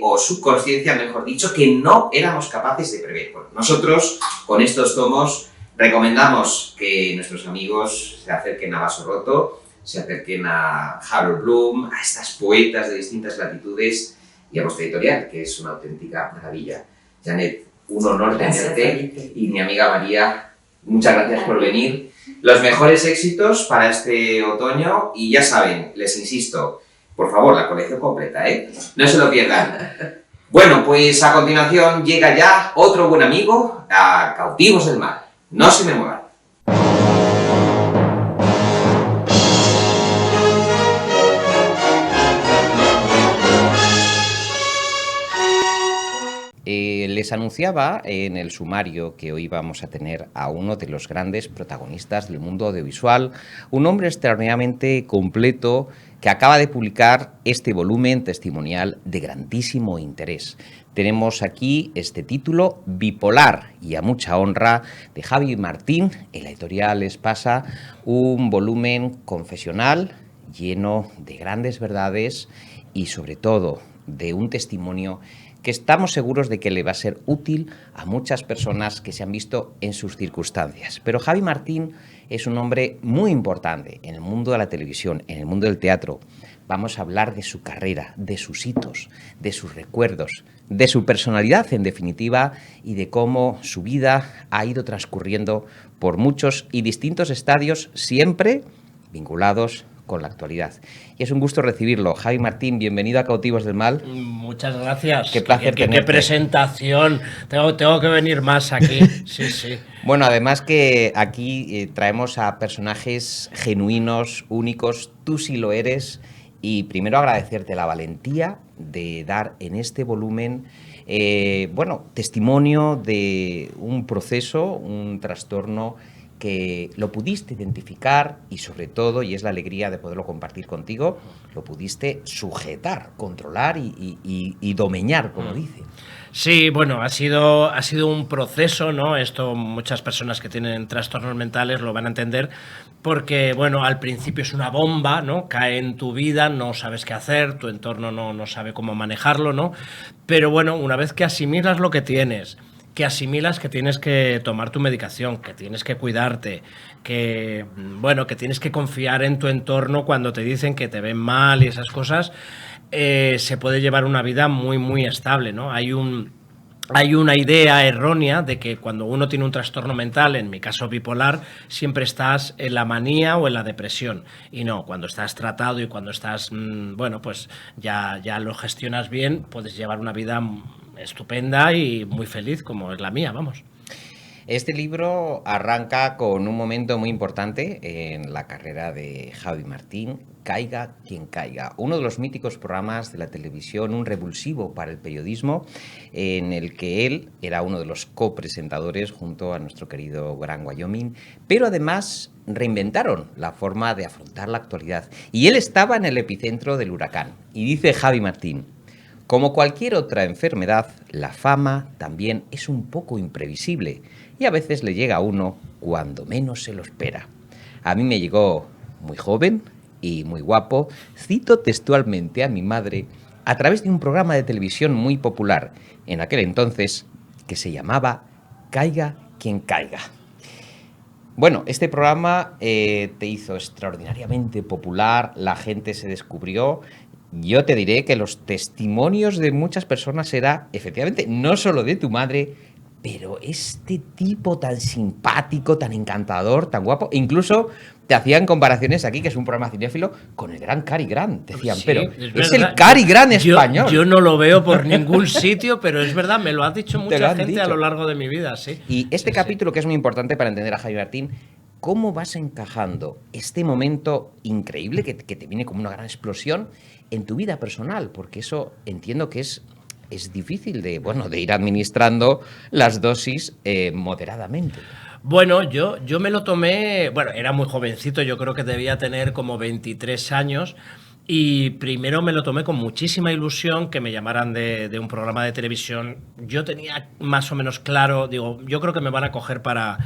o subconsciencia, mejor dicho, que no éramos capaces de prever. Bueno, nosotros, con estos tomos, recomendamos que nuestros amigos se acerquen a Vaso Roto, se acerquen a Harold Bloom, a estas poetas de distintas latitudes y a vuestra editorial, que es una auténtica maravilla. Janet, un honor tenerte, y mi amiga María, muchas gracias por venir. Los mejores éxitos para este otoño, y ya saben, les insisto, por favor, la colección completa, ¿eh? No se lo pierdan. Bueno, pues a continuación llega ya otro buen amigo a Cautivos del Mal. No se me muevan. Les Les anunciaba en el sumario que hoy vamos a tener a uno de los grandes protagonistas del mundo audiovisual, un hombre extraordinariamente completo que acaba de publicar este volumen testimonial de grandísimo interés. Tenemos aquí este título, Bipolar y a mucha honra, de Javi Martín. En la editorial Espasa, un volumen confesional lleno de grandes verdades y sobre todo de un testimonio que estamos seguros de que le va a ser útil a muchas personas que se han visto en sus circunstancias. Pero Javi Martín es un hombre muy importante en el mundo de la televisión, en el mundo del teatro. Vamos a hablar de su carrera, de sus hitos, de sus recuerdos, de su personalidad, en definitiva, y de cómo su vida ha ido transcurriendo por muchos y distintos estadios, siempre vinculados con la actualidad. Y es un gusto recibirlo. Javi Martín, bienvenido a Cautivos del Mal. Muchas gracias. Qué placer tenerte. Qué presentación. Tengo que venir más aquí. Sí, sí. Bueno, además que aquí traemos a personajes genuinos, únicos. Tú sí lo eres. Y primero agradecerte la valentía de dar en este volumen, testimonio de un proceso, un trastorno que lo pudiste identificar y sobre todo, y es la alegría de poderlo compartir contigo, lo pudiste sujetar, controlar y domeñar, como dice. Sí, bueno, ha sido un proceso, ¿no? Esto muchas personas que tienen trastornos mentales lo van a entender porque, bueno, al principio es una bomba, ¿no? Cae en tu vida, no sabes qué hacer, tu entorno no sabe cómo manejarlo, ¿no? Pero bueno, una vez que asimilas lo que tienes, que asimilas que tienes que tomar tu medicación, que tienes que cuidarte, que tienes que confiar en tu entorno cuando te dicen que te ven mal y esas cosas, se puede llevar una vida muy, muy estable, ¿no? Hay una idea errónea de que cuando uno tiene un trastorno mental, en mi caso bipolar, siempre estás en la manía o en la depresión. Y no, cuando estás tratado y cuando estás, pues ya lo gestionas bien, puedes llevar una vida estupenda y muy feliz, como es la mía, vamos. Este libro arranca con un momento muy importante en la carrera de Javi Martín, Caiga quien caiga, uno de los míticos programas de la televisión, un revulsivo para el periodismo, en el que él era uno de los copresentadores junto a nuestro querido Gran Wyoming, pero además reinventaron la forma de afrontar la actualidad. Y él estaba en el epicentro del huracán. Y dice Javi Martín: como cualquier otra enfermedad, la fama también es un poco imprevisible y a veces le llega a uno cuando menos se lo espera. A mí me llegó muy joven y muy guapo, cito textualmente a mi madre, a través de un programa de televisión muy popular en aquel entonces que se llamaba Caiga quien caiga. Bueno, este programa te hizo extraordinariamente popular, la gente se descubrió. Yo te diré que los testimonios de muchas personas era, efectivamente, no solo de tu madre, pero este tipo tan simpático, tan encantador, tan guapo. Incluso te hacían comparaciones aquí, que es un programa cinéfilo, con el gran Cary Grant. Decían, sí, pero es el Cary Grant español. Yo no lo veo por ningún sitio, pero es verdad, me lo ha dicho mucha gente a lo largo de mi vida, sí. Y este capítulo, que es muy importante para entender a Javi Martín, ¿cómo vas encajando este momento increíble que te viene como una gran explosión en tu vida personal? Porque eso entiendo que es difícil de ir administrando las dosis moderadamente. Bueno, yo me lo tomé, era muy jovencito, yo creo que debía tener como 23 años y primero me lo tomé con muchísima ilusión que me llamaran de un programa de televisión. Yo tenía más o menos claro, digo, yo creo que me van a coger para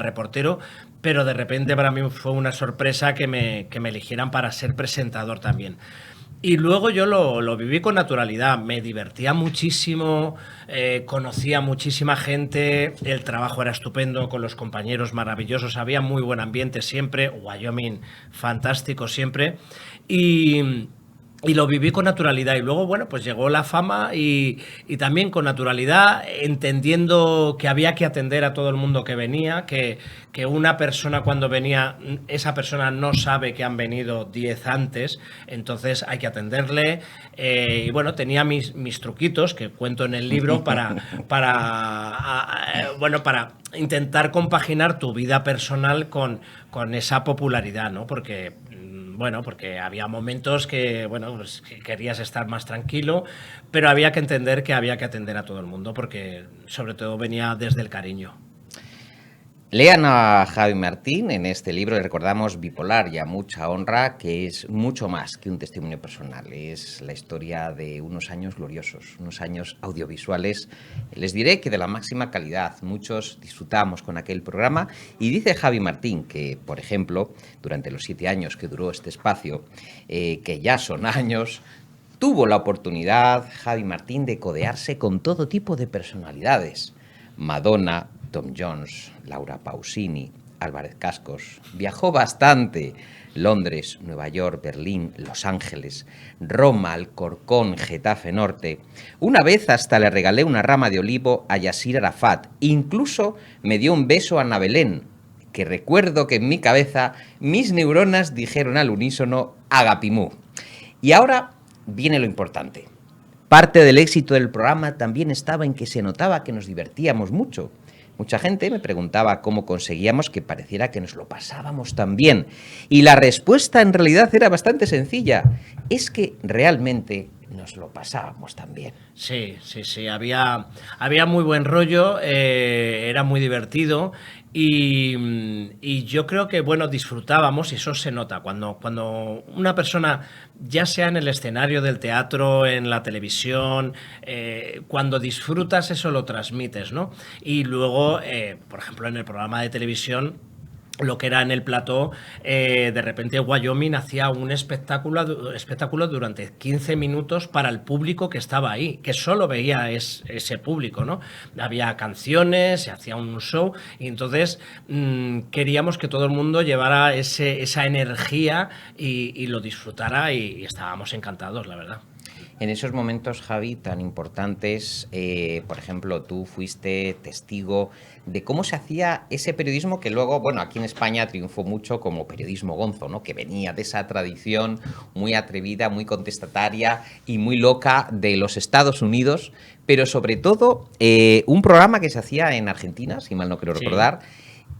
reportero, pero de repente para mí fue una sorpresa que me eligieran para ser presentador también. Y luego yo lo viví con naturalidad, me divertía muchísimo, conocía muchísima gente, el trabajo era estupendo con los compañeros maravillosos, había muy buen ambiente siempre, Wyoming fantástico siempre, y lo viví con naturalidad. Y luego, pues llegó la fama y también con naturalidad, entendiendo que había que atender a todo el mundo que venía, que una persona cuando venía, esa persona no sabe que han venido 10 antes, entonces hay que atenderle. Y tenía mis truquitos que cuento en el libro para intentar compaginar tu vida personal con esa popularidad, ¿no? Porque bueno, porque había momentos que, bueno, pues, que querías estar más tranquilo, pero había que entender que había que atender a todo el mundo, porque sobre todo venía desde el cariño. Lean a Javi Martín en este libro, le recordamos Bipolar y a mucha honra, que es mucho más que un testimonio personal, es la historia de unos años gloriosos, unos años audiovisuales, les diré que de la máxima calidad, muchos disfrutamos con aquel programa y dice Javi Martín que, por ejemplo, durante los 7 años que duró este espacio, que ya son años, tuvo la oportunidad Javi Martín de codearse con todo tipo de personalidades, Madonna, Tom Jones, Laura Pausini, Álvarez Cascos. Viajó bastante. Londres, Nueva York, Berlín, Los Ángeles, Roma, Alcorcón, Getafe Norte. Una vez hasta le regalé una rama de olivo a Yasir Arafat. Incluso me dio un beso a Ana Belén, que recuerdo que en mi cabeza mis neuronas dijeron al unísono Agapimú. Y ahora viene lo importante. Parte del éxito del programa también estaba en que se notaba que nos divertíamos mucho. Mucha gente me preguntaba cómo conseguíamos que pareciera que nos lo pasábamos tan bien. Y la respuesta en realidad era bastante sencilla. Es que realmente nos lo pasábamos tan bien. Sí, sí, sí. Había muy buen rollo, era muy divertido. Y yo creo que, bueno, disfrutábamos y eso se nota. Cuando una persona, ya sea en el escenario del teatro, en la televisión, cuando disfrutas eso lo transmites, ¿no? Y luego, por ejemplo, en el programa de televisión, lo que era en el plató, de repente Wyoming hacía un espectáculo durante 15 minutos para el público que estaba ahí, que solo veía ese público, ¿no? Había canciones, se hacía un show y entonces queríamos que todo el mundo llevara esa energía y lo disfrutara y estábamos encantados, la verdad. En esos momentos, Javi, tan importantes, por ejemplo, tú fuiste testigo de cómo se hacía ese periodismo que luego, bueno, aquí en España triunfó mucho como periodismo gonzo, ¿no? Que venía de esa tradición muy atrevida, muy contestataria y muy loca de los Estados Unidos, pero sobre todo un programa que se hacía en Argentina, si mal no quiero recordar,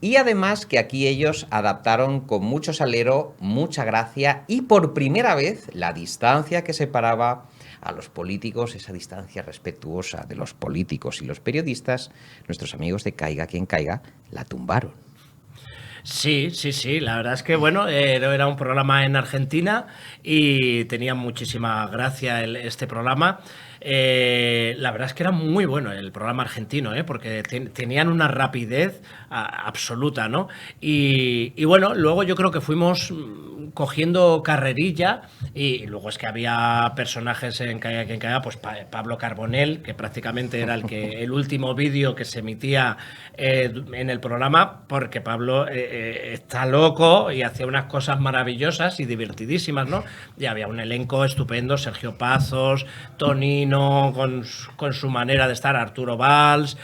y además que aquí ellos adaptaron con mucho salero, mucha gracia y por primera vez la distancia que separaba a los políticos, esa distancia respetuosa de los políticos y los periodistas, nuestros amigos de Caiga Quien Caiga la tumbaron. Sí, sí, sí, la verdad es que bueno, era un programa en Argentina y tenía muchísima gracia este programa. La verdad es que era muy bueno el programa argentino, porque tenían una rapidez absoluta, ¿no? Y bueno, luego yo creo que fuimos cogiendo carrerilla y luego es que había personajes en Caiga Quien Caiga, pues Pablo Carbonell, que prácticamente era el último vídeo que se emitía en el programa, porque Pablo está loco y hacía unas cosas maravillosas y divertidísimas, ¿no? Y había un elenco estupendo, Sergio Pazos, Tonino, con su manera de estar, Arturo Valls,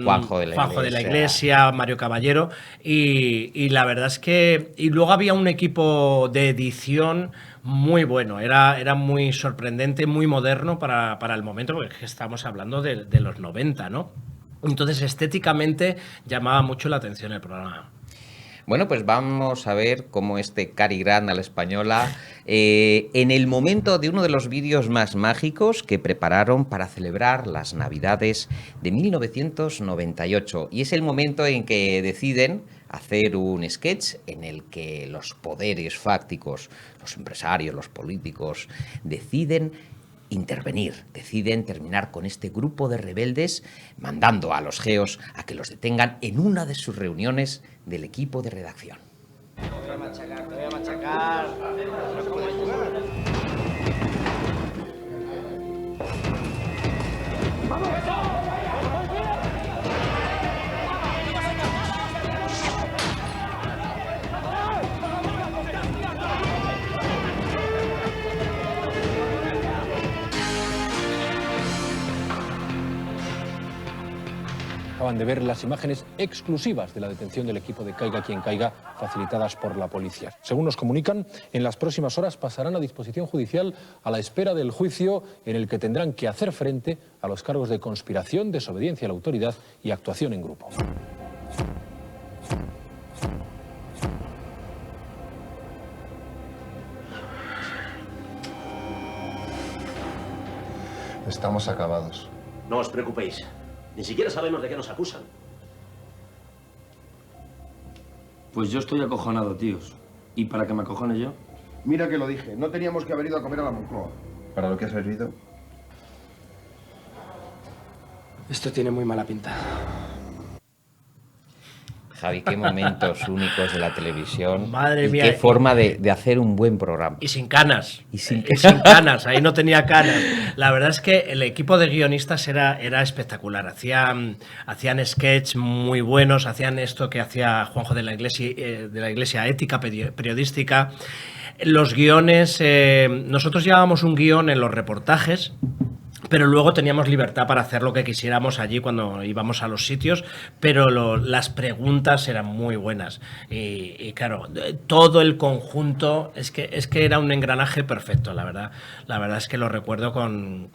Juanjo de la Iglesia, Mario Caballero, y la verdad es que... Y luego había un equipo de edición muy bueno, era muy sorprendente, muy moderno para el momento, porque estamos hablando de los 90, ¿no? Entonces, estéticamente llamaba mucho la atención el programa. Bueno, pues vamos a ver cómo este Cary Grant a la española, en el momento de uno de los vídeos más mágicos que prepararon para celebrar las Navidades de 1998. Y es el momento en que deciden hacer un sketch en el que los poderes fácticos, los empresarios, los políticos, deciden intervenir, deciden terminar con este grupo de rebeldes, mandando a los geos a que los detengan en una de sus reuniones del equipo de redacción. Te voy a machacar. No puedes jugar. ¡Vamos! Acaban de ver las imágenes exclusivas de la detención del equipo de Caiga Quien Caiga, facilitadas por la policía. Según nos comunican, en las próximas horas pasarán a disposición judicial a la espera del juicio en el que tendrán que hacer frente a los cargos de conspiración, desobediencia a la autoridad y actuación en grupo. Estamos acabados. No os preocupéis. Ni siquiera sabemos de qué nos acusan. Pues yo estoy acojonado, tíos. ¿Y para que me acojone yo? Mira que lo dije, no teníamos que haber ido a comer a la Moncloa. ¿Para lo que ha servido? Esto tiene muy mala pinta. Javi, qué momentos únicos de la televisión. Madre y mía. Qué forma de hacer un buen programa. Y sin canas. Y sin canas, ahí no tenía canas. La verdad es que el equipo de guionistas era espectacular. Hacían sketch muy buenos, hacían esto que hacía Juanjo de la Iglesia Ética Periodística. Los guiones, nosotros llevábamos un guión en los reportajes, pero luego teníamos libertad para hacer lo que quisiéramos allí cuando íbamos a los sitios, pero las preguntas eran muy buenas. Y claro, todo el conjunto es que era un engranaje perfecto, la verdad. La verdad es que lo recuerdo con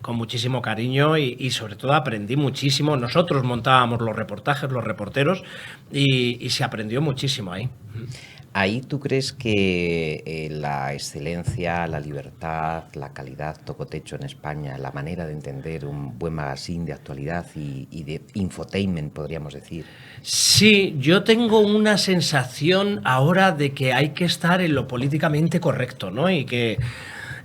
muchísimo cariño y sobre todo aprendí muchísimo. Nosotros montábamos los reportajes, los reporteros, y se aprendió muchísimo ahí. ¿Ahí tú crees que la excelencia, la libertad, la calidad tocó techo en España, la manera de entender un buen magazine de actualidad y de infotainment, podríamos decir? Sí, yo tengo una sensación ahora de que hay que estar en lo políticamente correcto, ¿no? Y que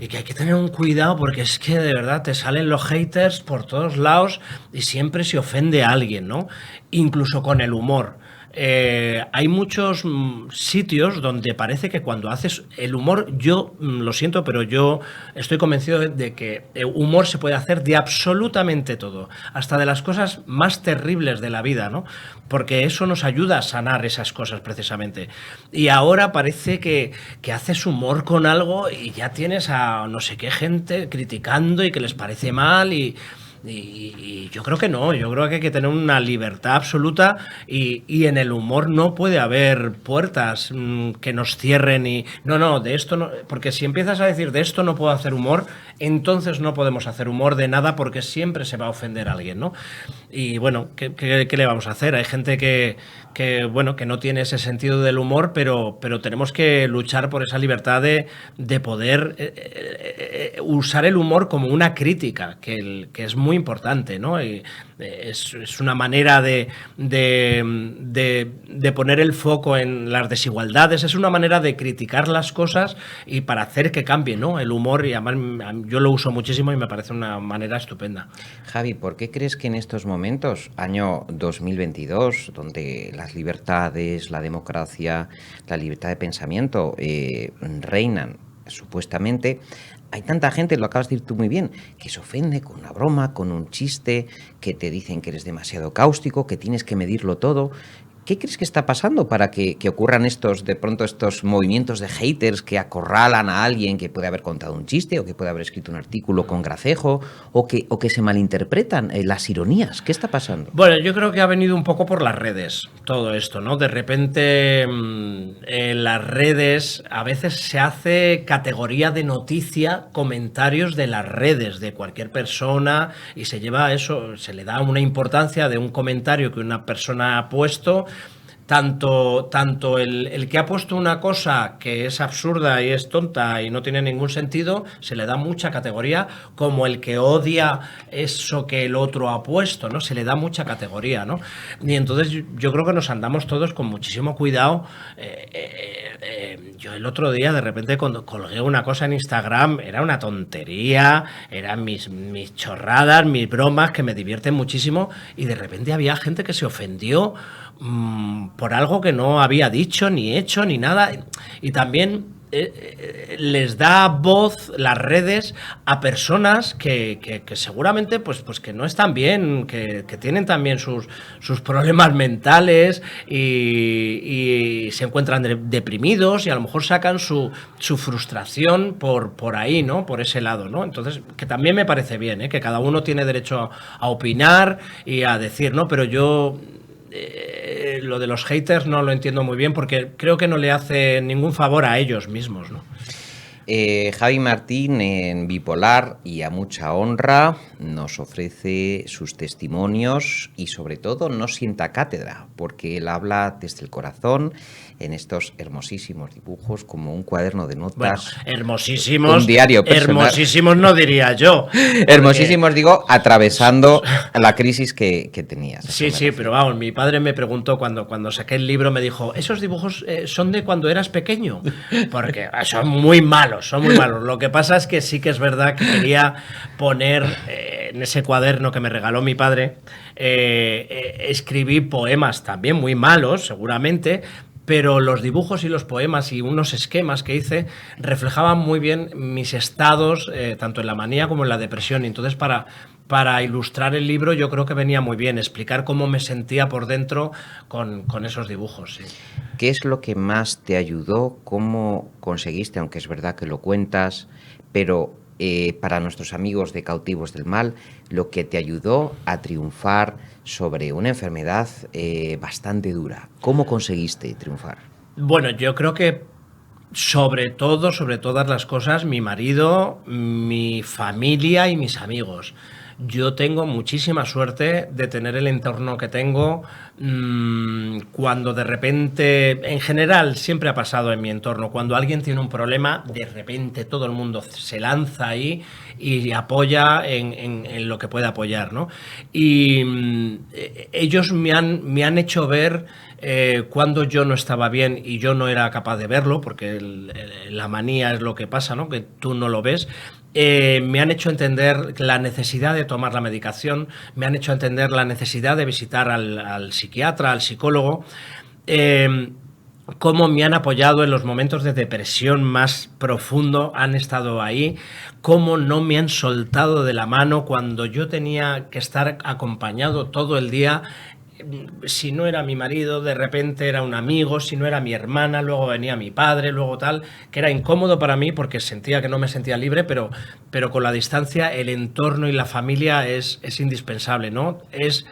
hay que tener un cuidado porque es que de verdad te salen los haters por todos lados y siempre se ofende a alguien, ¿no? Incluso con el humor. Hay muchos sitios donde parece que cuando haces el humor, yo lo siento, pero yo estoy convencido de que humor se puede hacer de absolutamente todo, hasta de las cosas más terribles de la vida, ¿no? Porque eso nos ayuda a sanar esas cosas precisamente. Y ahora parece que haces humor con algo y ya tienes a no sé qué gente criticando y que les parece mal y yo creo que no, yo creo que hay que tener una libertad absoluta y en el humor no puede haber puertas que nos cierren y no, de esto no, porque si empiezas a decir de esto no puedo hacer humor, entonces no podemos hacer humor de nada porque siempre se va a ofender a alguien, ¿no? Y bueno, ¿qué le vamos a hacer? Hay gente que no tiene ese sentido del humor, pero tenemos que luchar por esa libertad de poder usar el humor como una crítica, que es muy importante, ¿no? Y es una manera de poner el foco en las desigualdades, es una manera de criticar las cosas y para hacer que cambie, ¿no? El humor, y además yo lo uso muchísimo y me parece una manera estupenda. Javi, ¿por qué crees que en estos momentos, año 2022, donde las libertades, la democracia, la libertad de pensamiento reinan supuestamente, hay tanta gente, lo acabas de decir tú muy bien, que se ofende con una broma, con un chiste, que te dicen que eres demasiado cáustico, que tienes que medirlo todo? ¿Qué crees que está pasando para que ocurran estos movimientos de haters que acorralan a alguien que puede haber contado un chiste o que puede haber escrito un artículo con gracejo o que se malinterpretan las ironías? ¿Qué está pasando? Bueno, yo creo que ha venido un poco por las redes todo esto, ¿no? De repente en las redes a veces se hace categoría de noticia comentarios de las redes de cualquier persona y se lleva eso, se le da una importancia de un comentario que una persona ha puesto. Tanto el que ha puesto una cosa que es absurda y es tonta y no tiene ningún sentido, se le da mucha categoría, como el que odia eso que el otro ha puesto, ¿no? Se le da mucha categoría, ¿no? Y entonces yo creo que nos andamos todos con muchísimo cuidado. Yo el otro día de repente cuando colgué una cosa en Instagram, era una tontería, eran mis chorradas, mis bromas que me divierten muchísimo, y de repente había gente que se ofendió por algo que no había dicho, ni hecho, ni nada. Y también les da voz las redes a personas que seguramente pues que no están bien, que tienen también sus problemas mentales y se encuentran deprimidos y a lo mejor sacan su frustración por ahí, ¿no? Por ese lado, ¿no? Entonces, que también me parece bien, que cada uno tiene derecho a opinar y a decir, ¿no? Pero yo lo de los haters no lo entiendo muy bien porque creo que no le hace ningún favor a ellos mismos, ¿no? Javi Martín, en Bipolar y a mucha honra, nos ofrece sus testimonios y sobre todo no sienta cátedra, porque él habla desde el corazón, en estos hermosísimos dibujos, como un cuaderno de notas. Bueno, hermosísimos. Un diario personal. Hermosísimos no diría yo. Hermosísimos, digo, atravesando la crisis que tenías. Sí, pero vamos, mi padre me preguntó cuando saqué el libro, me dijo, ¿esos dibujos son de cuando eras pequeño? Porque son muy malos, son muy malos. Lo que pasa es que sí que es verdad que quería poner en ese cuaderno que me regaló mi padre, escribí poemas también muy malos, seguramente, pero los dibujos y los poemas y unos esquemas que hice reflejaban muy bien mis estados, tanto en la manía como en la depresión. Y entonces, para ilustrar el libro, yo creo que venía muy bien explicar cómo me sentía por dentro con esos dibujos. Sí. ¿Qué es lo que más te ayudó? ¿Cómo conseguiste, aunque es verdad que lo cuentas, pero para nuestros amigos de Cautivos del Mal, lo que te ayudó a triunfar sobre una enfermedad bastante dura? ¿Cómo conseguiste triunfar? Bueno, yo creo que sobre todas las cosas, mi marido, mi familia y mis amigos. Yo tengo muchísima suerte de tener el entorno que tengo. Cuando de repente, en general, siempre ha pasado en mi entorno, cuando alguien tiene un problema, de repente todo el mundo se lanza ahí y apoya en lo que puede apoyar, ¿no? Y ellos me han hecho ver cuando yo no estaba bien y yo no era capaz de verlo, porque la manía es lo que pasa, ¿no? Que tú no lo ves. Me han hecho entender la necesidad de tomar la medicación, me han hecho entender la necesidad de visitar al psiquiatra, al psicólogo, cómo me han apoyado en los momentos de depresión más profundo, han estado ahí, cómo no me han soltado de la mano cuando yo tenía que estar acompañado todo el día. Si no era mi marido, de repente era un amigo, si no era mi hermana, luego venía mi padre, luego tal, que era incómodo para mí porque sentía que no me sentía libre, pero con la distancia el entorno y la familia es indispensable, ¿no? Es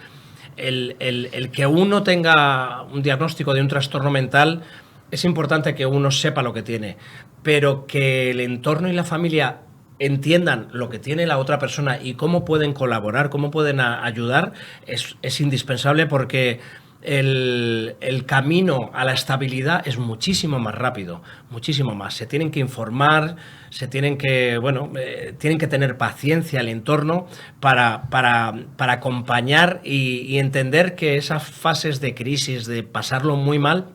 el que uno tenga un diagnóstico de un trastorno mental, es importante que uno sepa lo que tiene, pero que el entorno y la familia entiendan lo que tiene la otra persona y cómo pueden colaborar, cómo pueden ayudar, es indispensable, porque el camino a la estabilidad es muchísimo más rápido, muchísimo más. Se tienen que informar, tienen que tener paciencia al entorno para acompañar y entender que esas fases de crisis, de pasarlo muy mal,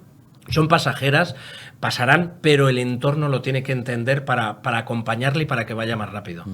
son pasajeras, pasarán, pero el entorno lo tiene que entender para acompañarle y para que vaya más rápido.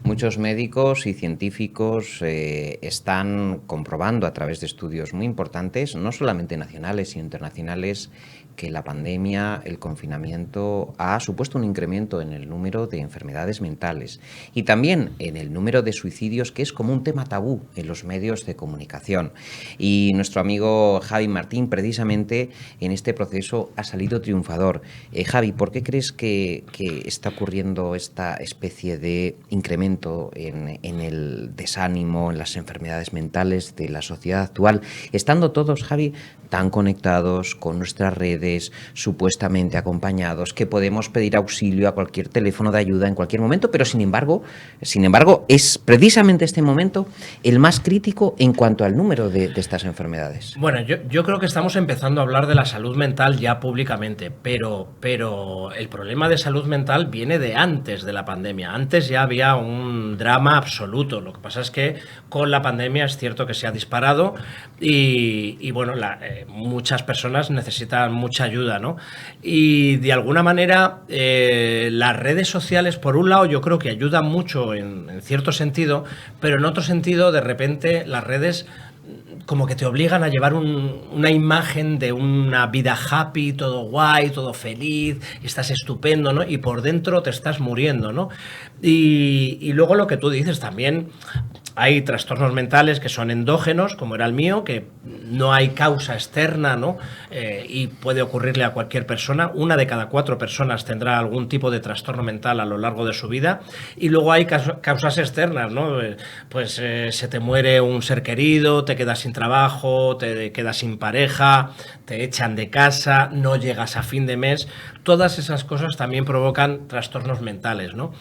Muchos médicos y científicos están comprobando a través de estudios muy importantes, no solamente nacionales sino internacionales, que la pandemia, el confinamiento, ha supuesto un incremento en el número de enfermedades mentales y también en el número de suicidios, que es como un tema tabú en los medios de comunicación. Y nuestro amigo Javi Martín, precisamente en este proceso, ha salido triunfador. Javi, ¿por qué crees que está ocurriendo esta especie de incremento en el desánimo, en las enfermedades mentales de la sociedad actual, estando todos, Javi, tan conectados con nuestras redes, supuestamente acompañados, que podemos pedir auxilio a cualquier teléfono de ayuda en cualquier momento, pero sin embargo es precisamente este momento el más crítico en cuanto al número de estas enfermedades? Bueno, yo creo que estamos empezando a hablar de la salud mental ya públicamente, pero el problema de salud mental viene de antes de la pandemia. Antes ya había un drama absoluto. Lo que pasa es que con la pandemia es cierto que se ha disparado y bueno, muchas personas necesitan mucha ayuda, ¿no? Y de alguna manera las redes sociales, por un lado, yo creo que ayudan mucho en cierto sentido, pero en otro sentido, de repente, las redes como que te obligan a llevar una imagen de una vida happy, todo guay, todo feliz, estás estupendo, ¿no? Y por dentro te estás muriendo, ¿no? Y luego lo que tú dices también, hay trastornos mentales que son endógenos, como era el mío, que no hay causa externa, ¿no? Y puede ocurrirle a cualquier persona. 1 de cada 4 personas tendrá algún tipo de trastorno mental a lo largo de su vida. Y luego hay causas externas, ¿no? Se te muere un ser querido, te quedas sin trabajo, te quedas sin pareja, te echan de casa, no llegas a fin de mes. Todas esas cosas también provocan trastornos mentales, ¿no?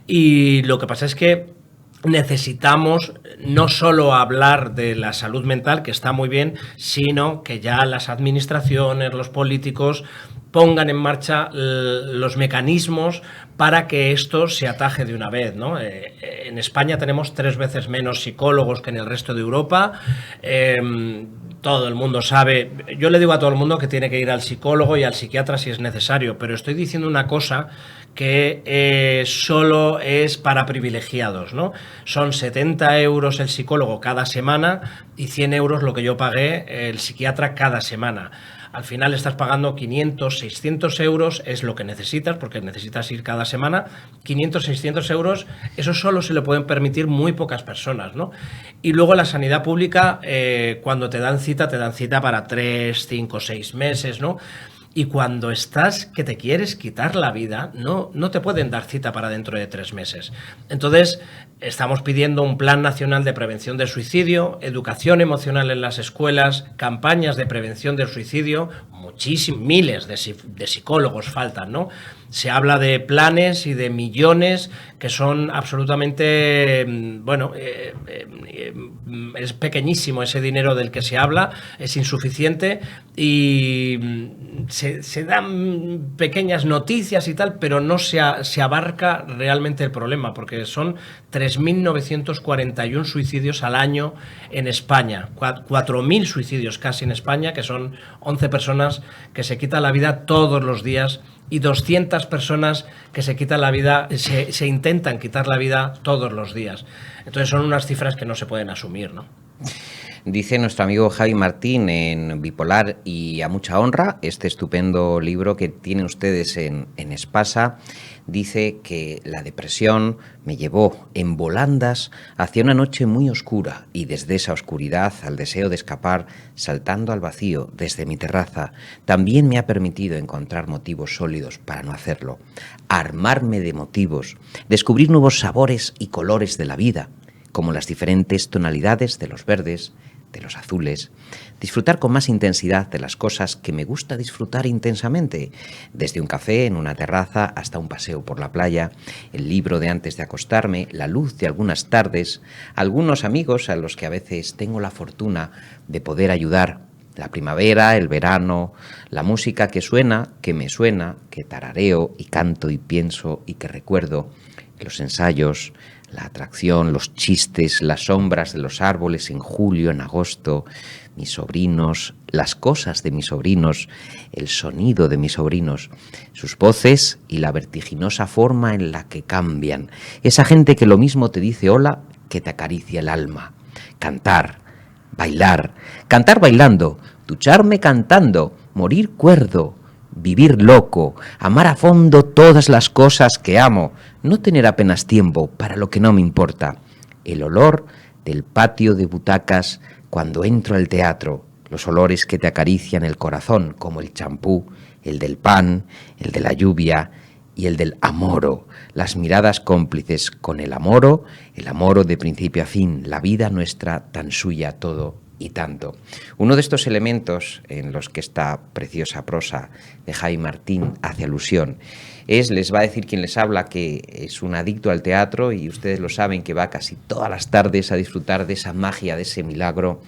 Y lo que pasa es que necesitamos no solo hablar de la salud mental, que está muy bien, sino que ya las administraciones, los políticos pongan en marcha los mecanismos para que esto se ataje de una vez, ¿no? En España tenemos 3 veces menos psicólogos que en el resto de Europa. Todo el mundo sabe, yo le digo a todo el mundo que tiene que ir al psicólogo y al psiquiatra si es necesario, pero estoy diciendo una cosa que solo es para privilegiados, ¿no? Son 70 euros el psicólogo cada semana y 100 euros lo que yo pagué el psiquiatra cada semana. Al final estás pagando 500, 600 euros, es lo que necesitas, porque necesitas ir cada semana. 500, 600 euros, eso solo se le pueden permitir muy pocas personas, ¿no? Y luego la sanidad pública, cuando te dan cita para 3, 5, 6 meses, ¿no? Y cuando estás que te quieres quitar la vida, no te pueden dar cita para dentro de 3 meses. Entonces, estamos pidiendo un plan nacional de prevención del suicidio, educación emocional en las escuelas, campañas de prevención del suicidio, miles de psicólogos faltan, ¿no? Se habla de planes y de millones que son absolutamente, bueno, es pequeñísimo ese dinero del que se habla, es insuficiente y se dan pequeñas noticias y tal, pero no se abarca realmente el problema, porque son 3.941 suicidios al año en España, 4.000 suicidios casi en España, que son 11 personas que se quitan la vida todos los días y 200 personas que se quitan la vida, se intentan quitar la vida todos los días. Entonces son unas cifras que no se pueden asumir, ¿no? Dice nuestro amigo Javi Martín en Bipolar y a mucha honra, este estupendo libro que tienen ustedes en Espasa, dice que la depresión me llevó en volandas hacia una noche muy oscura y desde esa oscuridad al deseo de escapar saltando al vacío desde mi terraza también me ha permitido encontrar motivos sólidos para no hacerlo, armarme de motivos, descubrir nuevos sabores y colores de la vida, como las diferentes tonalidades de los verdes, de los azules, disfrutar con más intensidad de las cosas que me gusta disfrutar intensamente, desde un café en una terraza hasta un paseo por la playa, el libro de antes de acostarme, la luz de algunas tardes, algunos amigos a los que a veces tengo la fortuna de poder ayudar, la primavera, el verano, la música que suena, que me suena, que tarareo y canto y pienso y que recuerdo, los ensayos, la atracción, los chistes, las sombras de los árboles en julio, en agosto, mis sobrinos, las cosas de mis sobrinos, el sonido de mis sobrinos, sus voces y la vertiginosa forma en la que cambian. Esa gente que lo mismo te dice hola que te acaricia el alma. Cantar, bailar, cantar bailando, ducharme cantando, morir cuerdo, vivir loco, amar a fondo todas las cosas que amo, no tener apenas tiempo para lo que no me importa, el olor del patio de butacas cuando entro al teatro, los olores que te acarician el corazón, como el champú, el del pan, el de la lluvia y el del amoro, las miradas cómplices con el amoro de principio a fin, la vida nuestra tan suya todo y tanto. Uno de estos elementos en los que esta preciosa prosa de Javi Martín hace alusión les va a decir quien les habla que es un adicto al teatro y ustedes lo saben que va casi todas las tardes a disfrutar de esa magia, de ese milagro.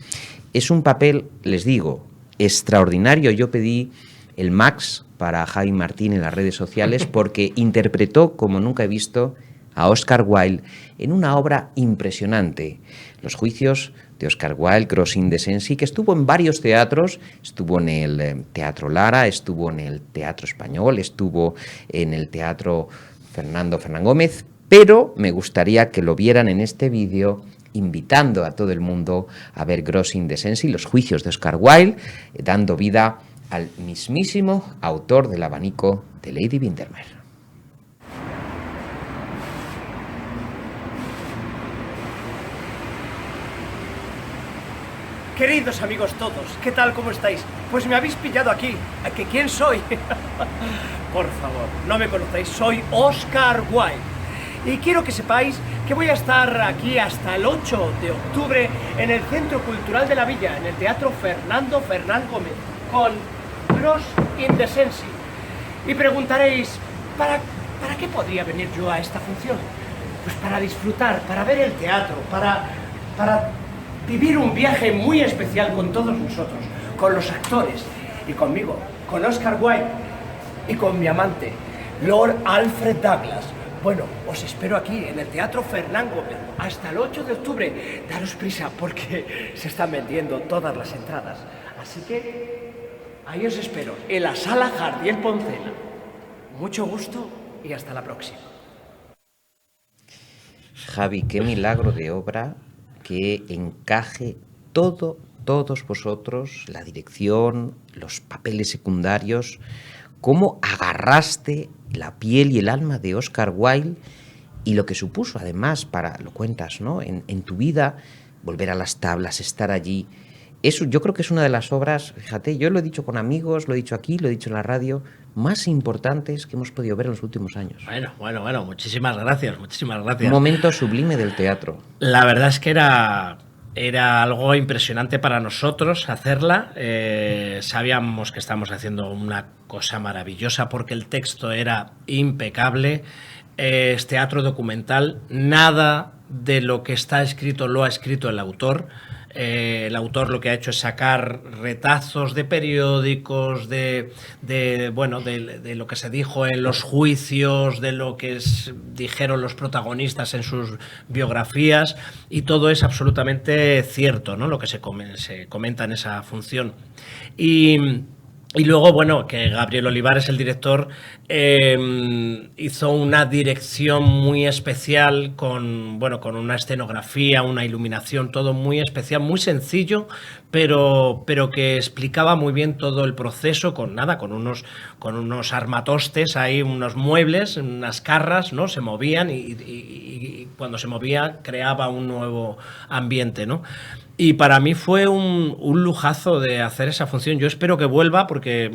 Es un papel, les digo, extraordinario. Yo pedí el Max para Javi Martín en las redes sociales porque interpretó como nunca he visto a Oscar Wilde en una obra impresionante, Los juicios de Oscar Wilde, Crossing the Sensi, que estuvo en varios teatros, estuvo en el Teatro Lara, estuvo en el Teatro Español, estuvo en el Teatro Fernando Fernán Gómez, pero me gustaría que lo vieran en este vídeo, invitando a todo el mundo a ver Crossing the Sensi, Los juicios de Oscar Wilde, dando vida al mismísimo autor del abanico de Lady Windermere. Queridos amigos todos, ¿qué tal? ¿Cómo estáis? Pues me habéis pillado aquí. ¿Que quién soy? Por favor, no me conocéis, soy Oscar Wilde. Y quiero que sepáis que voy a estar aquí hasta el 8 de octubre en el Centro Cultural de la Villa, en el Teatro Fernando Fernán Gómez, con Crossing the Sensi. Y preguntaréis, ¿para qué podría venir yo a esta función? pues para disfrutar, para ver el teatro, para vivir un viaje muy especial con todos nosotros, con los actores y conmigo, con Oscar Wilde y con mi amante, Lord Alfred Douglas. Bueno, os espero aquí en el Teatro Fernán Gómez hasta el 8 de octubre. Daros prisa porque se están vendiendo todas las entradas. Así que ahí os espero, en la Sala Jardiel Poncela. Mucho gusto y hasta la próxima. Javi, qué milagro de obra que encaje todos vosotros, la dirección, los papeles secundarios, cómo agarraste la piel y el alma de Oscar Wilde y lo que supuso además para, lo cuentas, ¿no?, en tu vida, volver a las tablas, estar allí. Eso yo creo que es una de las obras, fíjate, yo lo he dicho con amigos, lo he dicho aquí, lo he dicho en la radio, más importantes que hemos podido ver en los últimos años. Bueno, muchísimas gracias. Un momento sublime del teatro. La verdad es que era algo impresionante para nosotros hacerla. Sabíamos que estábamos haciendo una cosa maravillosa porque el texto era impecable. Es teatro documental. Nada de lo que está escrito lo ha escrito el autor. El autor lo que ha hecho es sacar retazos de periódicos, de lo que se dijo en los juicios, de lo que dijeron los protagonistas en sus biografías, y todo es absolutamente cierto, ¿no?, lo que se comenta en esa función. Y luego, bueno, que Gabriel Olivares, el director, hizo una dirección muy especial con una escenografía, una iluminación, todo muy especial, muy sencillo, pero que explicaba muy bien todo el proceso con unos armatostes ahí, unos muebles, unas carras, ¿no? Se movían y cuando se movía creaba un nuevo ambiente, ¿no? Y para mí fue un lujazo de hacer esa función. Yo espero que vuelva porque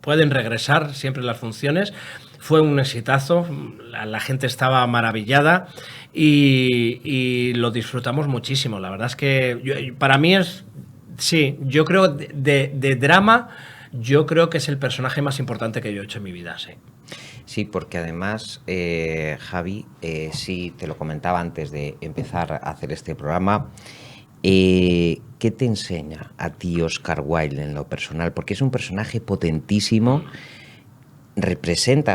pueden regresar siempre las funciones. Fue un exitazo, la gente estaba maravillada y lo disfrutamos muchísimo. La verdad es que para mí yo creo de drama, yo creo que es el personaje más importante que yo he hecho en mi vida, sí. Sí, porque además, Javi, sí, te lo comentaba antes de empezar a hacer este programa, ¿qué te enseña a ti Oscar Wilde en lo personal? Porque es un personaje potentísimo,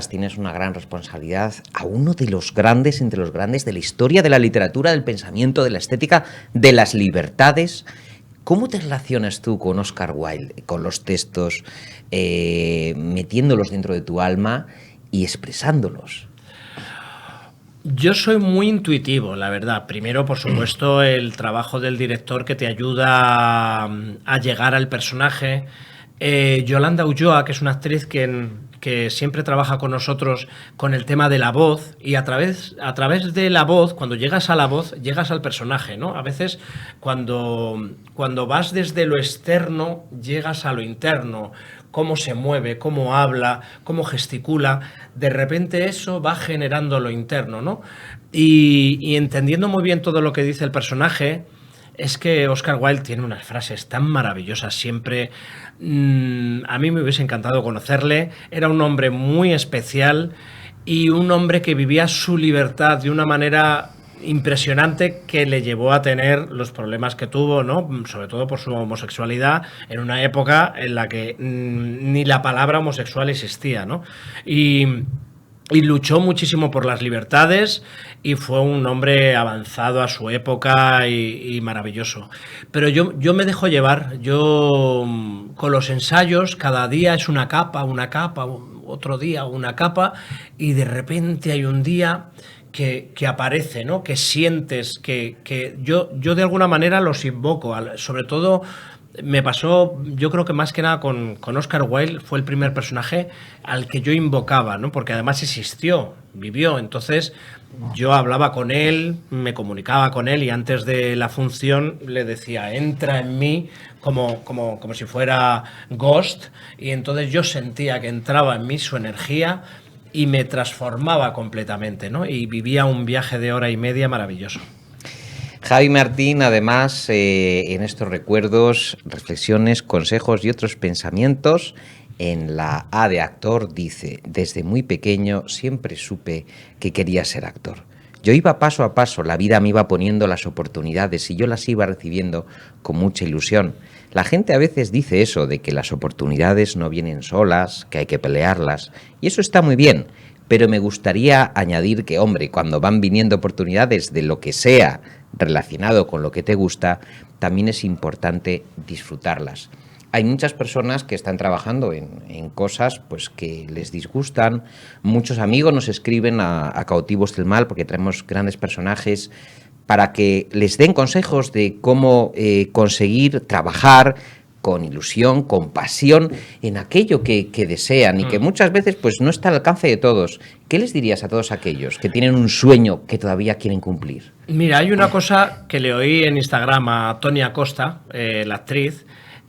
tienes una gran responsabilidad a uno de los grandes, entre los grandes de la historia, de la literatura, del pensamiento, de la estética, de las libertades. ¿Cómo te relacionas tú con Oscar Wilde, con los textos, metiéndolos dentro de tu alma y expresándolos? Yo soy muy intuitivo, la verdad. Primero, por supuesto, el trabajo del director que te ayuda a llegar al personaje. Yolanda Ulloa, que es una actriz que siempre trabaja con nosotros con el tema de la voz, y a través de la voz, cuando llegas a la voz, llegas al personaje, ¿no? A veces cuando vas desde lo externo, llegas a lo interno, cómo se mueve, cómo habla, cómo gesticula, de repente eso va generando lo interno, ¿no? Y entendiendo muy bien todo lo que dice el personaje, es que Oscar Wilde tiene unas frases tan maravillosas siempre. A mí me hubiese encantado conocerle. Era un hombre muy especial y un hombre que vivía su libertad de una manera impresionante que le llevó a tener los problemas que tuvo, ¿no? Sobre todo por su homosexualidad, en una época en la que ni la palabra homosexual existía, ¿no? Y luchó muchísimo por las libertades y fue un hombre avanzado a su época y maravilloso. Pero yo me dejo llevar. Yo con los ensayos cada día es una capa, otro día una capa, y de repente hay un día que aparece, ¿no? Que sientes que yo de alguna manera los invoco. Sobre todo me pasó, yo creo que más que nada con Oscar Wilde, fue el primer personaje al que yo invocaba, ¿no? Porque además existió, vivió. Entonces yo hablaba con él, me comunicaba con él, y antes de la función le decía, entra en mí como si fuera Ghost, y entonces yo sentía que entraba en mí su energía y me transformaba completamente, ¿no? Y vivía un viaje de 1h30 maravilloso. Javi Martín, además, en estos recuerdos, reflexiones, consejos y otros pensamientos en la A de actor dice: desde muy pequeño siempre supe que quería ser actor. Yo iba paso a paso, la vida me iba poniendo las oportunidades y yo las iba recibiendo con mucha ilusión. La gente a veces dice eso, de que las oportunidades no vienen solas, que hay que pelearlas, y eso está muy bien, pero me gustaría añadir que, hombre, cuando van viniendo oportunidades de lo que sea relacionado con lo que te gusta, también es importante disfrutarlas. Hay muchas personas que están trabajando en cosas pues que les disgustan. Muchos amigos nos escriben a Cautivos del Mal porque traemos grandes personajes para que les den consejos de cómo conseguir trabajar con ilusión, con pasión en aquello que desean y que muchas veces pues no está al alcance de todos. ¿Qué les dirías a todos aquellos que tienen un sueño que todavía quieren cumplir? Mira, hay una cosa que le oí en Instagram a Tony Acosta, la actriz.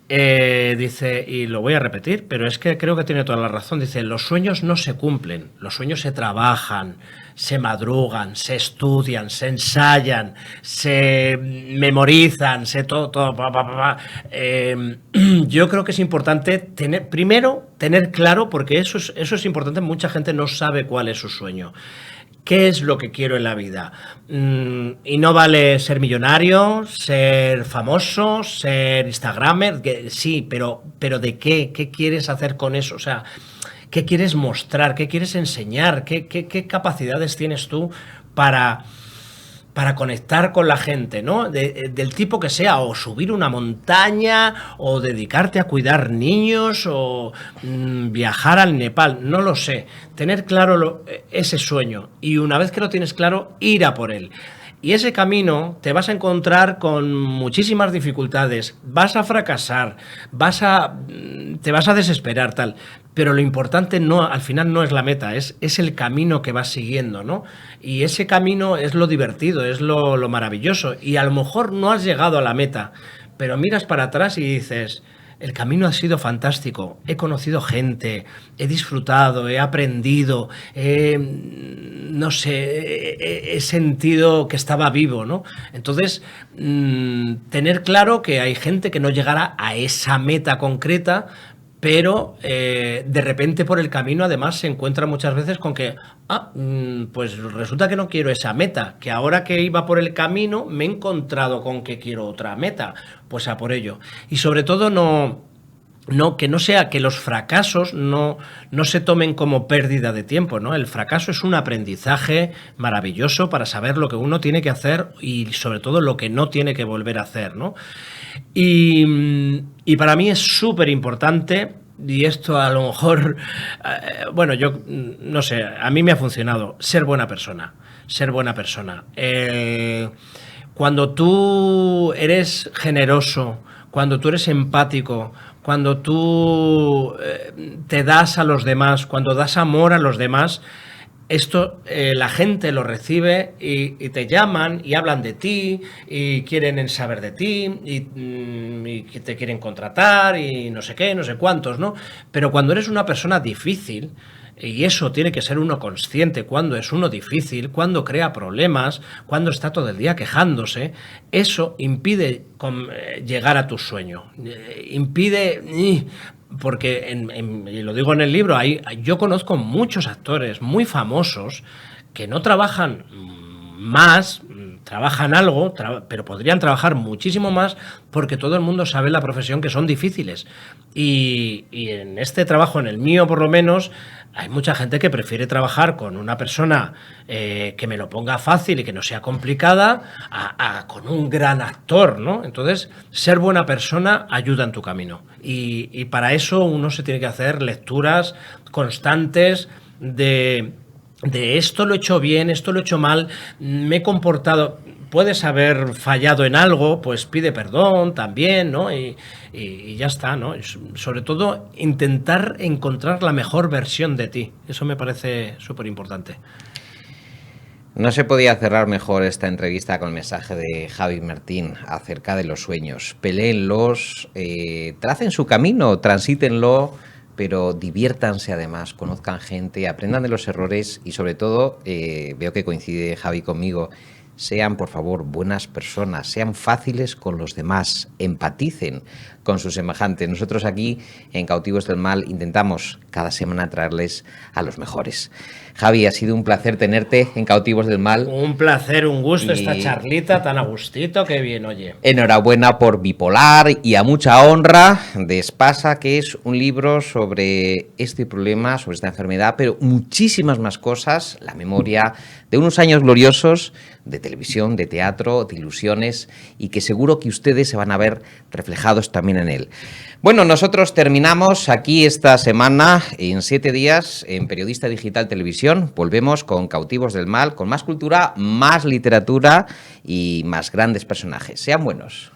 Dice, y lo voy a repetir, pero es que creo que tiene toda la razón, dice: los sueños no se cumplen, los sueños se trabajan, se madrugan, se estudian, se ensayan, se memorizan, se todo. Yo creo que es importante primero tener claro, porque eso es importante, mucha gente no sabe cuál es su sueño. ¿Qué es lo que quiero en la vida? Y no vale ser millonario, ser famoso, ser instagramer, sí, pero ¿de qué? ¿Qué quieres hacer con eso? O sea, ¿qué quieres mostrar? ¿Qué quieres enseñar? ¿Qué capacidades tienes tú para conectar con la gente, ¿no? Del tipo que sea, o subir una montaña, o dedicarte a cuidar niños, o viajar al Nepal, no lo sé. Tener claro ese sueño, y una vez que lo tienes claro, ir a por él. Y ese camino te vas a encontrar con muchísimas dificultades, vas a fracasar, te vas a desesperar, tal. Pero lo importante al final no es la meta, es el camino que vas siguiendo, ¿no? Y ese camino es lo divertido, es lo maravilloso. Y a lo mejor no has llegado a la meta, pero miras para atrás y dices: el camino ha sido fantástico, he conocido gente, he disfrutado, he aprendido, no sé, he sentido que estaba vivo, ¿no? Entonces, tener claro que hay gente que no llegará a esa meta concreta, pero de repente por el camino además se encuentra muchas veces con que pues resulta que no quiero esa meta, que ahora que iba por el camino me he encontrado con que quiero otra meta, pues a por ello. Y sobre todo que no sea que los fracasos no se tomen como pérdida de tiempo, ¿no? El fracaso es un aprendizaje maravilloso para saber lo que uno tiene que hacer y sobre todo lo que no tiene que volver a hacer, ¿no? Y para mí es súper importante, y esto a lo mejor, bueno, yo no sé, a mí me ha funcionado, ser buena persona. Cuando tú eres generoso, cuando tú eres empático, cuando tú te das a los demás, cuando das amor a los demás, esto la gente lo recibe y te llaman y hablan de ti y quieren saber de ti y que te quieren contratar y no sé qué, no sé cuántos, ¿no? Pero cuando eres una persona difícil, y eso tiene que ser uno consciente, cuando es uno difícil, cuando crea problemas, cuando está todo el día quejándose, eso impide llegar a tu sueño, impide... Porque, y lo digo en el libro, yo conozco muchos actores muy famosos que no trabajan más, trabajan algo, pero podrían trabajar muchísimo más porque todo el mundo sabe la profesión que son difíciles. Y en este trabajo, en el mío por lo menos, hay mucha gente que prefiere trabajar con una persona que me lo ponga fácil y que no sea complicada con un gran actor, ¿no? Entonces, ser buena persona ayuda en tu camino. Y para eso uno se tiene que hacer lecturas constantes de esto lo he hecho bien, esto lo he hecho mal, me he comportado... Puedes haber fallado en algo, pues pide perdón también, ¿no? Y ya está, ¿no? Sobre todo, intentar encontrar la mejor versión de ti. Eso me parece súper importante. No se podía cerrar mejor esta entrevista con el mensaje de Javi Martín acerca de los sueños. Peléenlos, tracen su camino, transítenlo, pero diviértanse además, conozcan gente, aprendan de los errores y sobre todo, veo que coincide Javi conmigo, sean, por favor, buenas personas, sean fáciles con los demás, empaticen con sus semejantes. Nosotros aquí, en Cautivos del Mal, intentamos cada semana traerles a los mejores. Javi, ha sido un placer tenerte en Cautivos del Mal. Un placer, un gusto esta charlita tan a gustito, qué bien, oye. Enhorabuena por Bipolar y a mucha honra de Espasa, que es un libro sobre este problema, sobre esta enfermedad, pero muchísimas más cosas, la memoria de unos años gloriosos de televisión, de teatro, de ilusiones, y que seguro que ustedes se van a ver reflejados también en él. Bueno, nosotros terminamos aquí esta semana, en 7 días, en Periodista Digital Televisión. Volvemos con Cautivos del Mal, con más cultura, más literatura y más grandes personajes. Sean buenos.